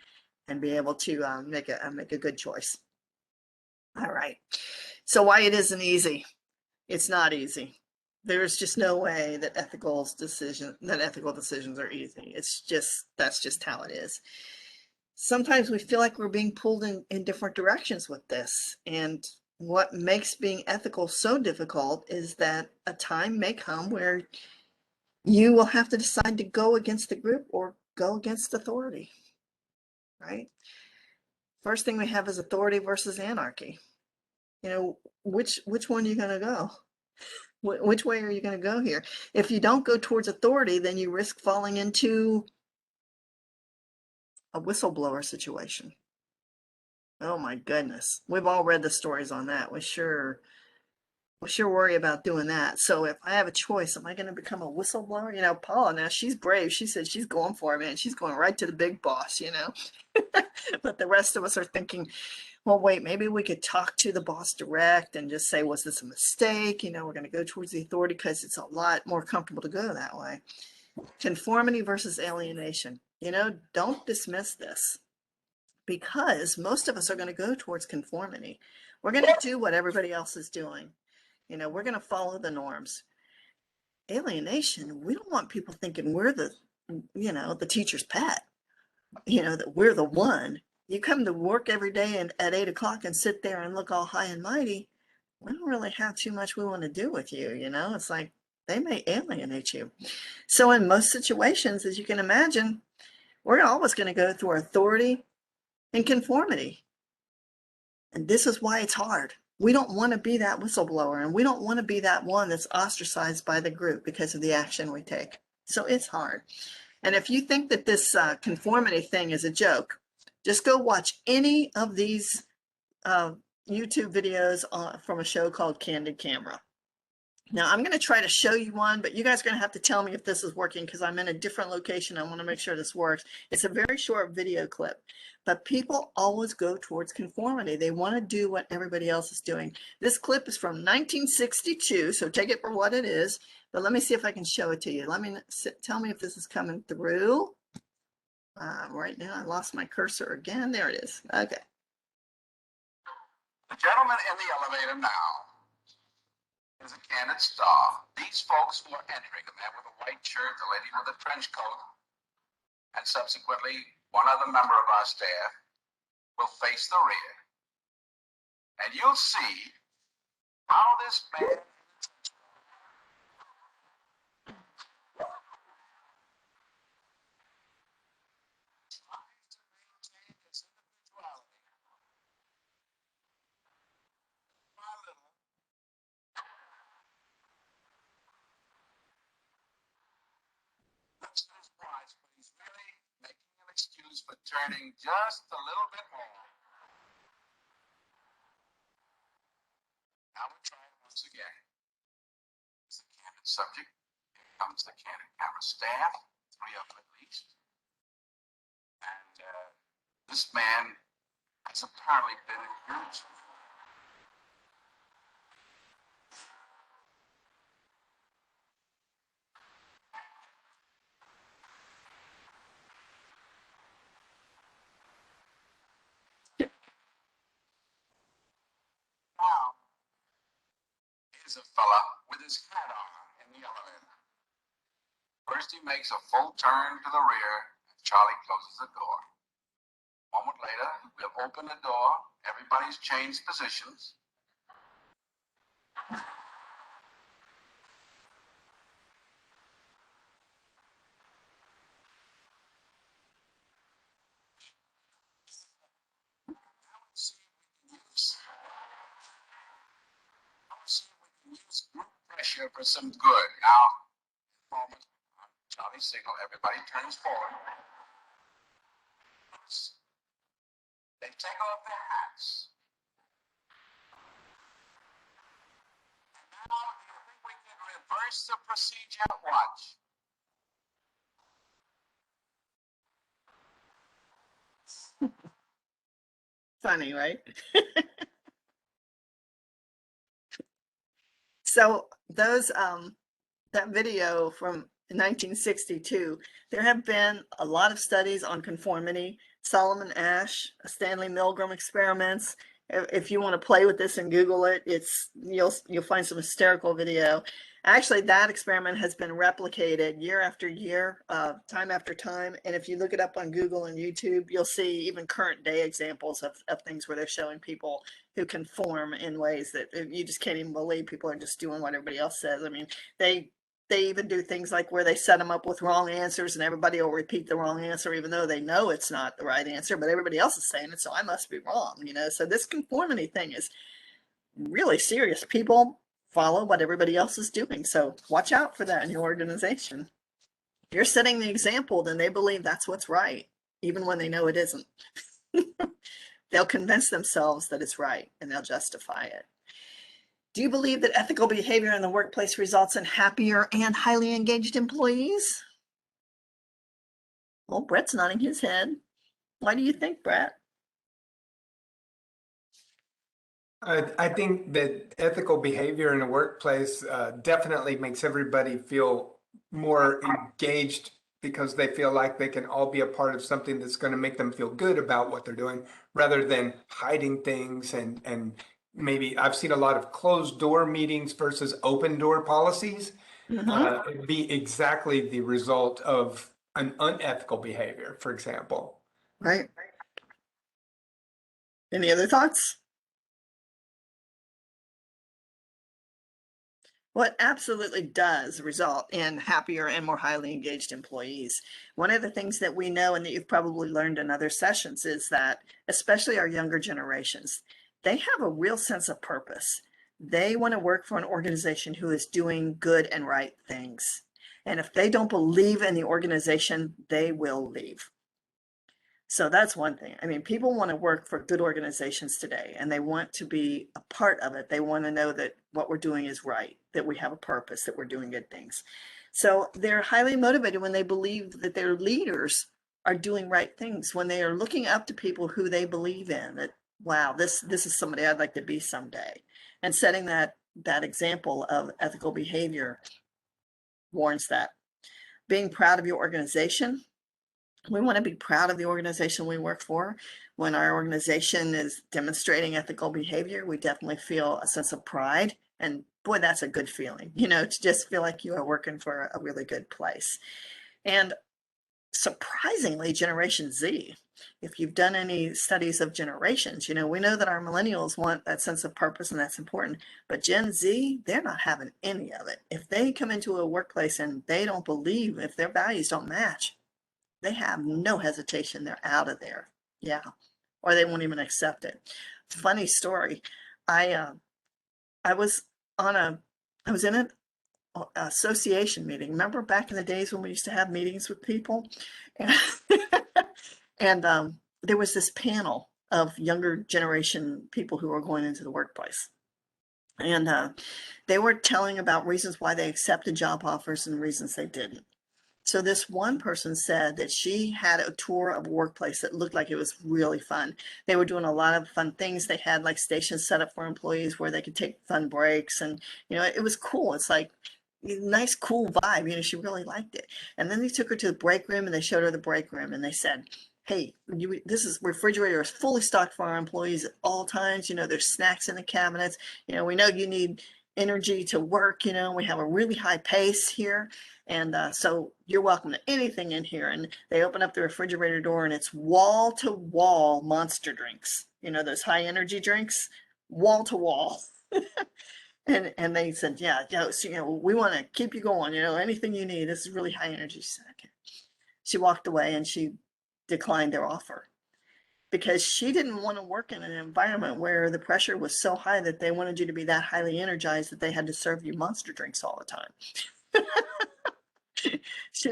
and be able to make a good choice. All right. So why it isn't easy? It's not easy. There's just no way that ethical decisions are easy. That's just how it is. Sometimes we feel like we're being pulled in different directions with this. And what makes being ethical so difficult is that a time may come where you will have to decide to go against the group or go against authority, right? First thing we have is authority versus anarchy. You know, which one are you going to go? Which way are you going to go here? If you don't go towards authority, then you risk falling into a whistleblower situation. Oh my goodness. We've all read the stories on that. We sure worry about doing that. So if I have a choice, am I going to become a whistleblower? You know, Paula, now she's brave. She said she's going for it, man. She's going right to the big boss, you know. But the rest of us are thinking, well, wait, maybe we could talk to the boss direct and just say, was this a mistake? You know, we're going to go towards the authority because it's a lot more comfortable to go that way. Conformity versus alienation. You know, don't dismiss this, because most of us are going to go towards conformity. We're going to do what everybody else is doing. You know, we're going to follow the norms. Alienation, we don't want people thinking we're the teacher's pet, you know, that we're the one. You come to work every day and at 8 o'clock and sit there and look all high and mighty. We don't really have too much we want to do with you. You know, it's like they may alienate you. So in most situations, as you can imagine, we're always going to go through authority and conformity. And this is why it's hard. We don't want to be that whistleblower, and we don't want to be that one that's ostracized by the group because of the action we take. So it's hard. And if you think that this conformity thing is a joke, just go watch any of these YouTube videos from a show called Candid Camera. Now I'm going to try to show you one, but you guys are going to have to tell me if this is working because I'm in a different location. I want to make sure this works. It's a very short video clip, but people always go towards conformity. They want to do what everybody else is doing. This clip is from 1962, so take it for what it is, but let me see if I can show it to you. Tell me if this is coming through. Right now, I lost my cursor again. There it is. Okay. The gentleman in the elevator now is a candid star. These folks who are entering, the man with a white shirt, the lady with a trench coat, and subsequently one other member of our staff, will face the rear. And you'll see how this man tries to maintain his individuality. By little, looks at his watch, but he's really making an excuse for turning just a little bit more. Now we'll try it once again. It's the candid subject. Here comes the candid camera staff, 3 of them at least. And this man has apparently been in groups. Now, here's a fella with his hat on in the elevator. First, he makes a full turn to the rear, and Charlie closes the door. A moment later, we'll open the door. Everybody's changed positions. Use group pressure for some good. Now, moment, Charlie signal, everybody turns forward. They take off their hats. proceed yet? Watch. Funny, right? So those that video from 1962, there have been a lot of studies on conformity. Solomon Asch, Stanley Milgram experiments. If you want to play with this and Google it, you'll find some hysterical video. Actually, that experiment has been replicated year after year, time after time. And if you look it up on Google and YouTube, you'll see even current day examples of things where they're showing people who conform in ways that you just can't even believe. People are just doing what everybody else says. I mean, they even do things like where they set them up with wrong answers and everybody will repeat the wrong answer, even though they know it's not the right answer, but everybody else is saying it, so I must be wrong, you know? So this conformity thing is really serious. People follow what everybody else is doing. So watch out for that in your organization. If you're setting the example, then they believe that's what's right, even when they know it isn't. They'll convince themselves that it's right and they'll justify it. Do you believe that ethical behavior in the workplace results in happier and highly engaged employees? Well, Brett's nodding his head. Why do you think, Brett? I think that ethical behavior in the workplace definitely makes everybody feel more engaged because they feel like they can all be a part of something that's going to make them feel good about what they're doing rather than hiding things. And maybe I've seen a lot of closed door meetings versus open door policies. It'd be exactly the result of an unethical behavior, for example. Right. Any other thoughts? Well, it absolutely does result in happier and more highly engaged employees. One of the things that we know and that you've probably learned in other sessions is that, especially our younger generations, they have a real sense of purpose. They want to work for an organization who is doing good and right things. And if they don't believe in the organization, they will leave. So that's one thing. I mean, people want to work for good organizations today and they want to be a part of it. They want to know that what we're doing is right, that we have a purpose, that we're doing good things. So they're highly motivated when they believe that their leaders are doing right things, when they are looking up to people who they believe in, that, wow, this is somebody I'd like to be someday. And setting that example of ethical behavior warrants that. Being proud of your organization. We want to be proud of the organization we work for. When our organization is demonstrating ethical behavior, we definitely feel a sense of pride. And boy, that's a good feeling, you know, to just feel like you are working for a really good place. And surprisingly, Generation Z, if you've done any studies of generations, you know, we know that our millennials want that sense of purpose and that's important, but Gen Z, they're not having any of it. If they come into a workplace and they don't believe, if their values don't match, they have no hesitation. They're out of there. Yeah. Or they won't even accept it. Funny story. I was in an association meeting. Remember back in the days when we used to have meetings with people? And there was this panel of younger generation people who were going into the workplace. And they were telling about reasons why they accepted job offers and reasons they didn't. So this one person said that she had a tour of a workplace that looked like it was really fun. They were doing a lot of fun things. They had like stations set up for employees where they could take fun breaks. And, you know, it was cool. It's like a nice, cool vibe. You know, she really liked it. And then they took her to the break room and they showed her the break room and they said, hey, this is refrigerator is fully stocked for our employees at all times. You know, there's snacks in the cabinets. You know, we know you need energy to work. You know, we have a really high pace here. And so you're welcome to anything in here. And they open up the refrigerator door and it's wall to wall Monster drinks. You know, those high energy drinks, wall to wall. And they said, yeah, so, you know, we want to keep you going, you know, anything you need. This is really high energy. She said, okay. She walked away and she declined their offer because she didn't want to work in an environment where the pressure was so high that they wanted you to be that highly energized that they had to serve you Monster drinks all the time.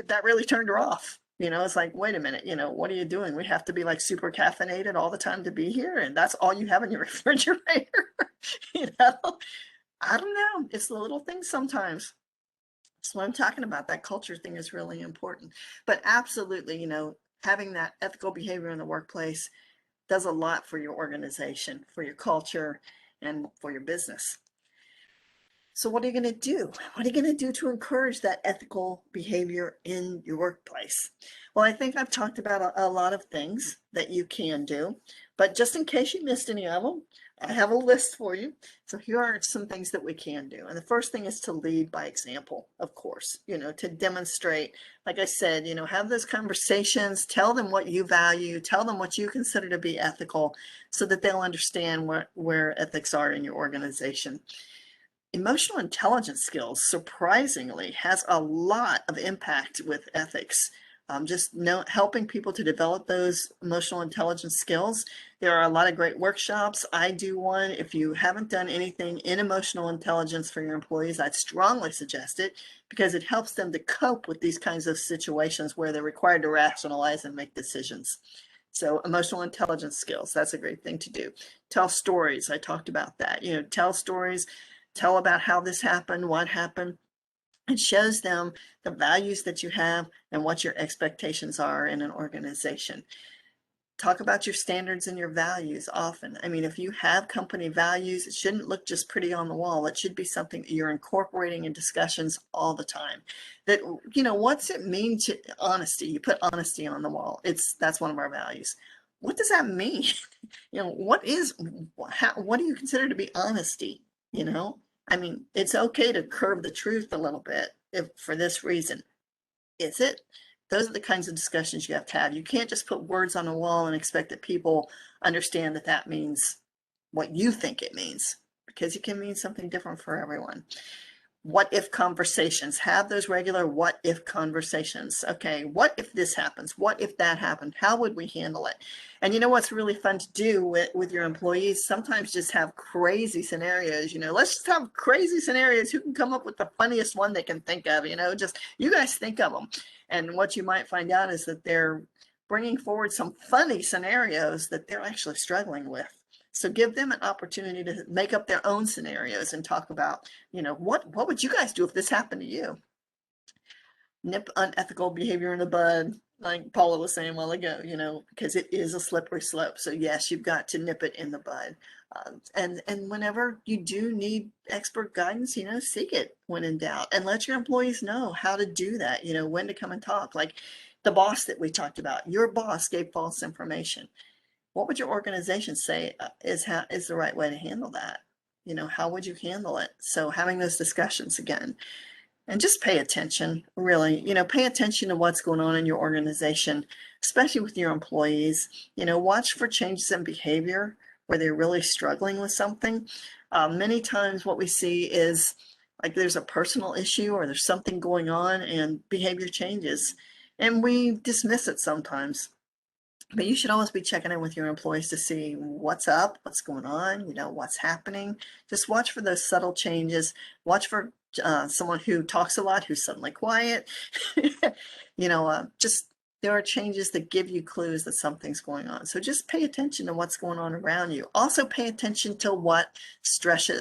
That really turned her off. You know, it's like, wait a minute, you know, what are you doing? We have to be like super caffeinated all the time to be here. And that's all you have in your refrigerator. You know, I don't know. It's the little things sometimes. That's what I'm talking about. That culture thing is really important. But absolutely, having that ethical behavior in the workplace does a lot for your organization, for your culture, and for your business. So what are you going to do? What are you going to do to encourage that ethical behavior in your workplace? Well, I think I've talked about a lot of things that you can do, but just in case you missed any of them, I have a list for you. So here are some things that we can do. And the first thing is to lead by example, of course, to demonstrate, like I said, have those conversations, tell them what you value, tell them what you consider to be ethical so that they'll understand where ethics are in your organization. Emotional intelligence skills, surprisingly, has a lot of impact with ethics. Helping people to develop those emotional intelligence skills. There are a lot of great workshops. I do one. If you haven't done anything in emotional intelligence for your employees, I'd strongly suggest it because it helps them to cope with these kinds of situations where they're required to rationalize and make decisions. So emotional intelligence skills, that's a great thing to do. Tell stories. I talked about that. Tell stories. Tell about how this happened, what happened. It shows them the values that you have and what your expectations are in an organization. Talk about your standards and your values often. I mean, if you have company values, it shouldn't look just pretty on the wall. It should be something that you're incorporating in discussions all the time. That, what's it mean to honesty? You put honesty on the wall. That's one of our values. What does that mean? What do you consider to be honesty? I mean, it's okay to curve the truth a little bit for this reason. Is it? Those are the kinds of discussions you have to have. You can't just put words on a wall and expect that people understand that means what you think it means, because it can mean something different for everyone. What if conversations, have those regular what if conversations. Okay, what if this happens? What if that happened? How would we handle it? And what's really fun to do with your employees? Sometimes just have crazy scenarios. Let's just have crazy scenarios. Who can come up with the funniest one they can think of? Just you guys think of them. And what you might find out is that they're bringing forward some funny scenarios that they're actually struggling with. So give them an opportunity to make up their own scenarios and talk about, what would you guys do if this happened to you? Nip unethical behavior in the bud, like Paula was saying a while ago, because it is a slippery slope. So yes, you've got to nip it in the bud. And whenever you do need expert guidance, seek it when in doubt, and let your employees know how to do that, when to come and talk. Like the boss that we talked about, your boss gave false information. What would your organization say is the right way to handle that? How would you handle it? So having those discussions again, and just pay attention, really, pay attention to what's going on in your organization, especially with your employees. Watch for changes in behavior where they're really struggling with something. Many times what we see is like there's a personal issue or there's something going on and behavior changes, and we dismiss it sometimes. But you should always be checking in with your employees to see what's up, what's going on, what's happening. Just watch for those subtle changes. Watch for someone who talks a lot, who's suddenly quiet. Just there are changes that give you clues that something's going on. So just pay attention to what's going on around you. Also pay attention to what stress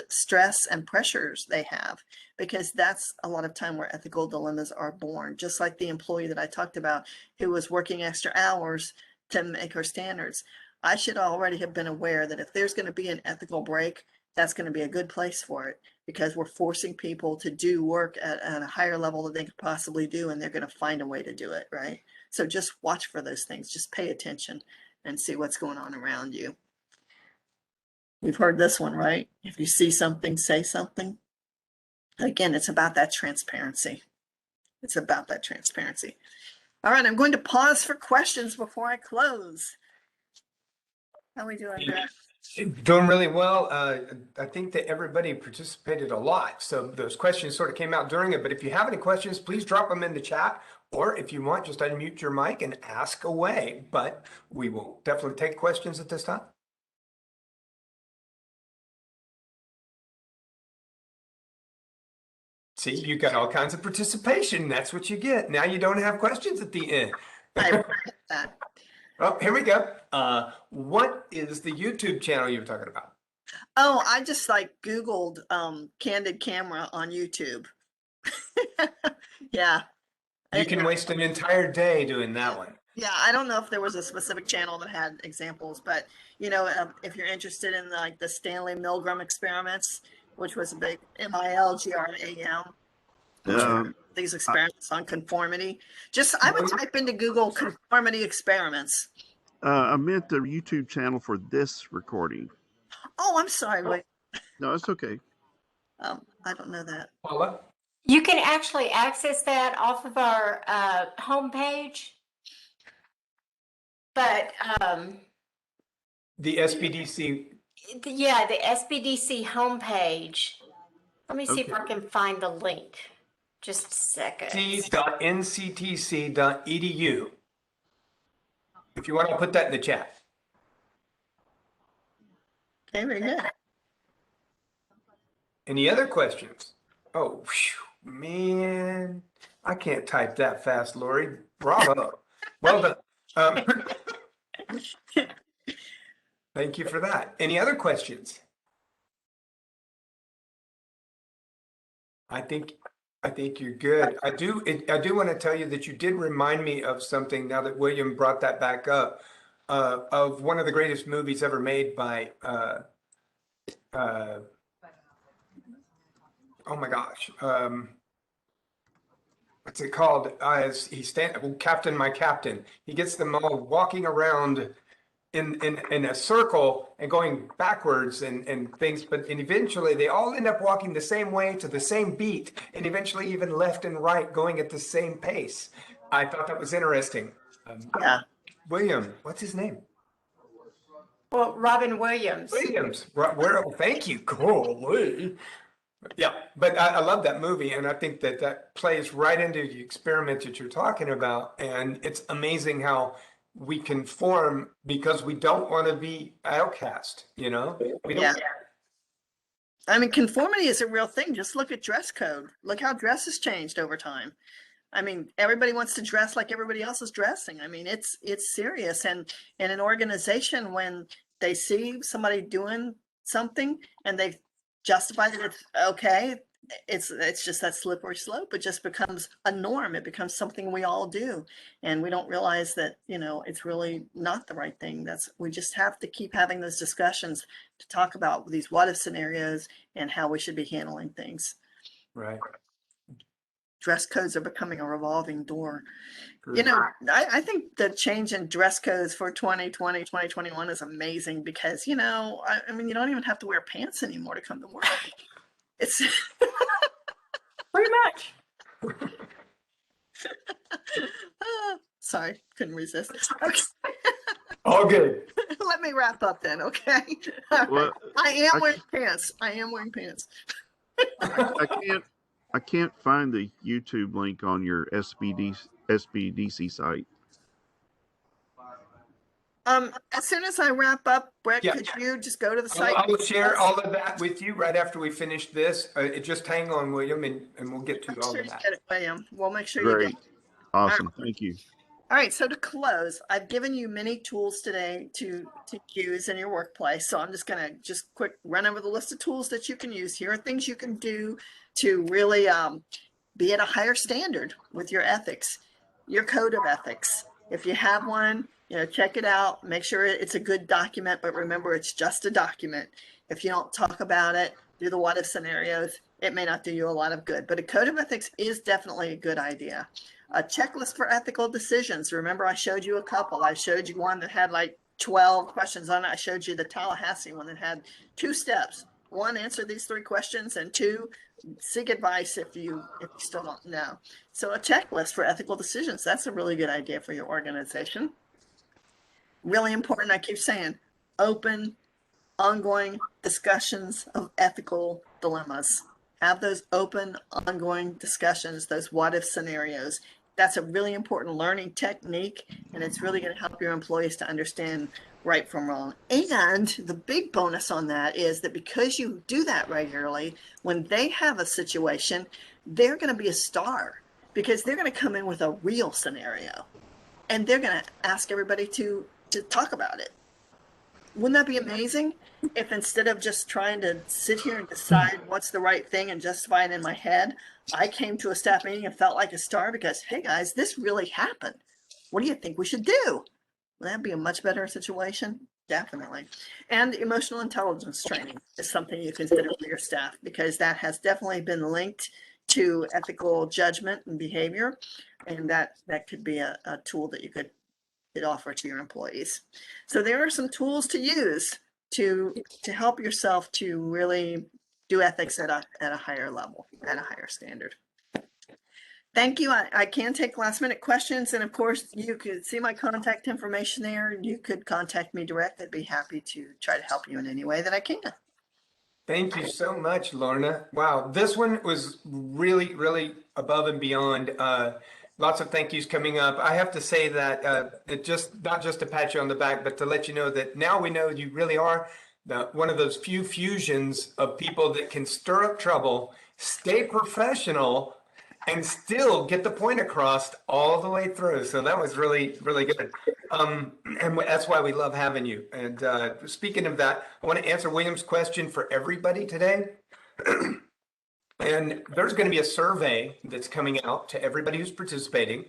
and pressures they have, because that's a lot of time where ethical dilemmas are born. Just like the employee that I talked about who was working extra hours to make her standards. I should already have been aware that if there's going to be an ethical break, that's going to be a good place for it, because we're forcing people to do work at a higher level than they could possibly do, and they're going to find a way to do it, right? So just watch for those things. Just pay attention and see what's going on around you. We've heard this one, right? If you see something, say something. Again, it's about that transparency. It's about that transparency. All right, I'm going to pause for questions before I close. How are we doing, Brett? Doing really well. I think that everybody participated a lot. So those questions sort of came out during it. But if you have any questions, please drop them in the chat. Or if you want, just unmute your mic and ask away. But we will definitely take questions at this time. See, you got all kinds of participation. That's what you get. Now you don't have questions at the end. I appreciate that. Oh, here we go. What is the YouTube channel you were talking about? Oh, I just Googled candid camera on YouTube. Yeah. You can waste an entire day doing that one. Yeah, I don't know if there was a specific channel that had examples, but if you're interested in like the Stanley Milgram experiments, which was a big MILGRAM, these experiments on conformity, I would type into Google conformity experiments. I meant the YouTube channel for this recording. Oh, I'm sorry. Wait, No, it's okay. I don't know that. Paula? You can actually access that off of our homepage. But The SBDC. yeah, the SBDC homepage. Let me see if I can find the link. Just a second. c.nctc.edu. If you want to put that in the chat. Okay, very good. Any other questions? Oh, whew, man, I can't type that fast, Lori. Bravo. Well done. Thank you for that. Any other questions? I think you're good. I do want to tell you that you did remind me of something now that William brought that back up, of one of the greatest movies ever made by oh my gosh, what's it called? Captain, My Captain. He gets them all walking around in a circle and going backwards and things, and eventually they all end up walking the same way to the same beat, and eventually even left and right going at the same pace. I thought that was interesting. Yeah. William, what's his name? Well, Robin Williams. Thank you. Cool. Yeah, but I love that movie, and I think that plays right into the experiment that you're talking about, and it's amazing how we conform because we don't want to be outcast, We don't. Yeah. I mean, conformity is a real thing. Just look at dress code. Look how dress has changed over time. I mean, everybody wants to dress like everybody else is dressing. I mean, it's serious. And in an organization, when they see somebody doing something and they justify that it's okay, it's just that slippery slope. It just becomes a norm. It becomes something we all do, and we don't realize that it's really not the right thing. We just have to keep having those discussions to talk about these what if scenarios and how we should be handling things. Right. Dress codes are becoming a revolving door. I think the change in dress codes for 2020, 2021 is amazing because, I mean, you don't even have to wear pants anymore to come to work. It's Pretty much. sorry, couldn't resist. Okay. All good. Let me wrap up then, okay? Well, I am wearing pants. I am wearing pants. I can't find the YouTube link on your SBDC site. As soon as I wrap up, Brett, Yeah. could you just go to the site? I will share all of that with you right after we finish this. Just hang on, William, and we'll get to Make all sure of you that. get it, William. We'll make sure you Great. get it. Awesome. Thank you. All right, so to close, I've given you many tools today to use in your workplace. So I'm just gonna quick run over the list of tools that you can use. Here are things you can do to really be at a higher standard with your ethics, your code of ethics. If you have one, check it out, make sure it's a good document, but remember it's just a document. If you don't talk about it, do the what if scenarios, it may not do you a lot of good, but a code of ethics is definitely a good idea. A checklist for ethical decisions. Remember, I showed you a couple. I showed you one that had like 12 questions on it. I showed you the Tallahassee one that had 2 steps. 1, answer these 3 questions, and 2, seek advice if you still don't know. So a checklist for ethical decisions, that's a really good idea for your organization. Really important, I keep saying, open, ongoing discussions of ethical dilemmas. Have those open, ongoing discussions, those what if scenarios. That's a really important learning technique, and it's really going to help your employees to understand right from wrong. And the big bonus on that is that because you do that regularly, when they have a situation, they're going to be a star because they're going to come in with a real scenario, and they're going to ask everybody to talk about it. Wouldn't that be amazing if instead of just trying to sit here and decide what's the right thing and justify it in my head, I came to a staff meeting and felt like a star because, hey guys, this really happened. What do you think we should do? Would that be a much better situation? Definitely. And emotional intelligence training is something you consider for your staff because that has definitely been linked to ethical judgment and behavior. And that could be a tool that you could offer to your employees. So there are some tools to use to help yourself to really do ethics at a higher level, at a higher standard. Thank you. I can take last minute questions. And of course, you could see my contact information there. You could contact me direct. I'd be happy to try to help you in any way that I can. Thank you so much, Lorna. Wow, this one was really, really above and beyond. Lots of thank yous coming up. I have to say that it just not just to pat you on the back, but to let you know that now we know you really are one of those few fusions of people that can stir up trouble, stay professional, and still get the point across all the way through. So that was really, really good. And that's why we love having you. And speaking of that, I want to answer William's question for everybody today. And there's going to be a survey that's coming out to everybody who's participating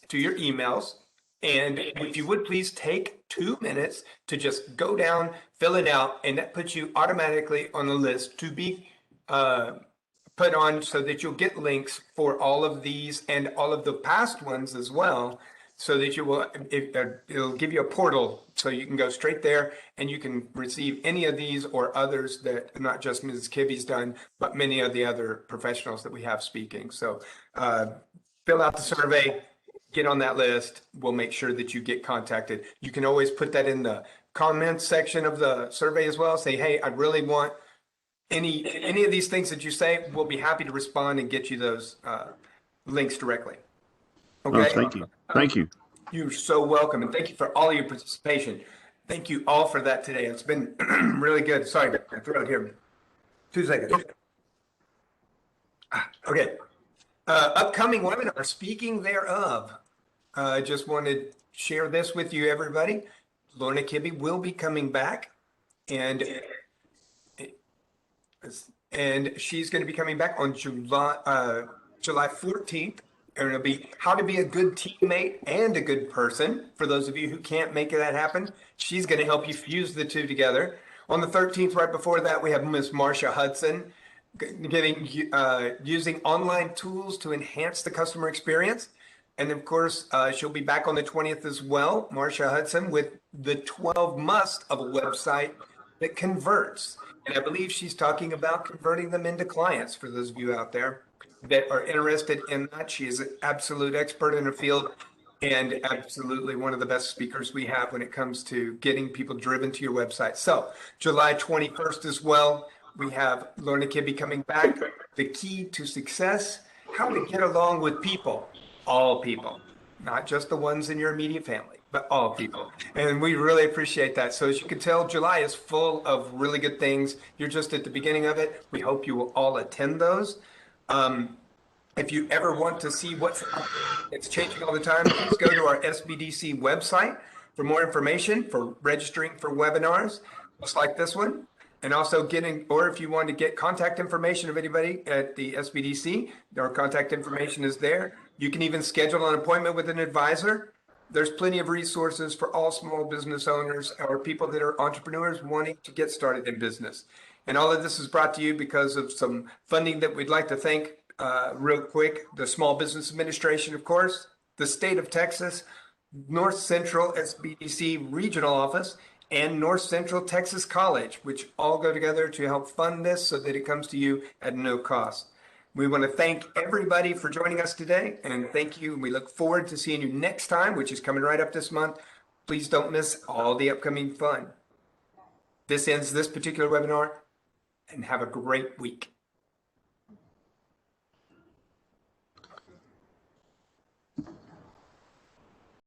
to your emails. And if you would please take 2 minutes to just go down, fill it out, and that puts you automatically on the list to be put on so that you'll get links for all of these and all of the past ones as well, so that you will, it'll give you a portal so you can go straight there and you can receive any of these or others that not just Mrs. Kibbe's done, but many of the other professionals that we have speaking. So fill out the survey, get on that list. We'll make sure that you get contacted. You can always put that in the comments section of the survey as well. Say, hey, I really want any of these things that you say. We'll be happy to respond and get you those links directly. Okay. Thank you. Thank you. You're so welcome. And thank you for all of your participation. Thank you all for that today. It's been really good. Sorry, my throat here. 2 seconds. Okay. Upcoming webinar, speaking thereof. I just wanted to share this with you, everybody. Lorna Kibbe will be coming back, and she's going to be coming back on July 14th. And it'll be how to be a good teammate and a good person. For those of you who can't make that happen, she's going to help you fuse the two together. On the 13th, right before that, we have Miss Marcia Hudson using online tools to enhance the customer experience. And of course, she'll be back on the 20th as well, Marcia Hudson, with the 12 must of a website that converts. And I believe she's talking about converting them into clients for those of you out there that are interested in that. She is an absolute expert in her field and absolutely one of the best speakers we have when it comes to getting people driven to your website. So July 21st as well, we have Lorna Kibbe coming back. The key to success, how to get along with people, all people, not just the ones in your immediate family, but all people. And we really appreciate that. So as you can tell, July is full of really good things. You're just at the beginning of it. We hope you will all attend those. If you ever want to see it's changing all the time, please go to our SBDC website for more information for registering for webinars, just like this one. And also or if you want to get contact information of anybody at the SBDC, our contact information is there. You can even schedule an appointment with an advisor. There's plenty of resources for all small business owners or people that are entrepreneurs wanting to get started in business. And all of this is brought to you because of some funding that we'd like to thank real quick. The Small Business Administration, of course, the state of Texas, North Central SBDC Regional Office, and North Central Texas College, which all go together to help fund this so that it comes to you at no cost. We want to thank everybody for joining us today, and thank you. We look forward to seeing you next time, which is coming right up this month. Please don't miss all the upcoming fun. This ends this particular webinar, and have a great week.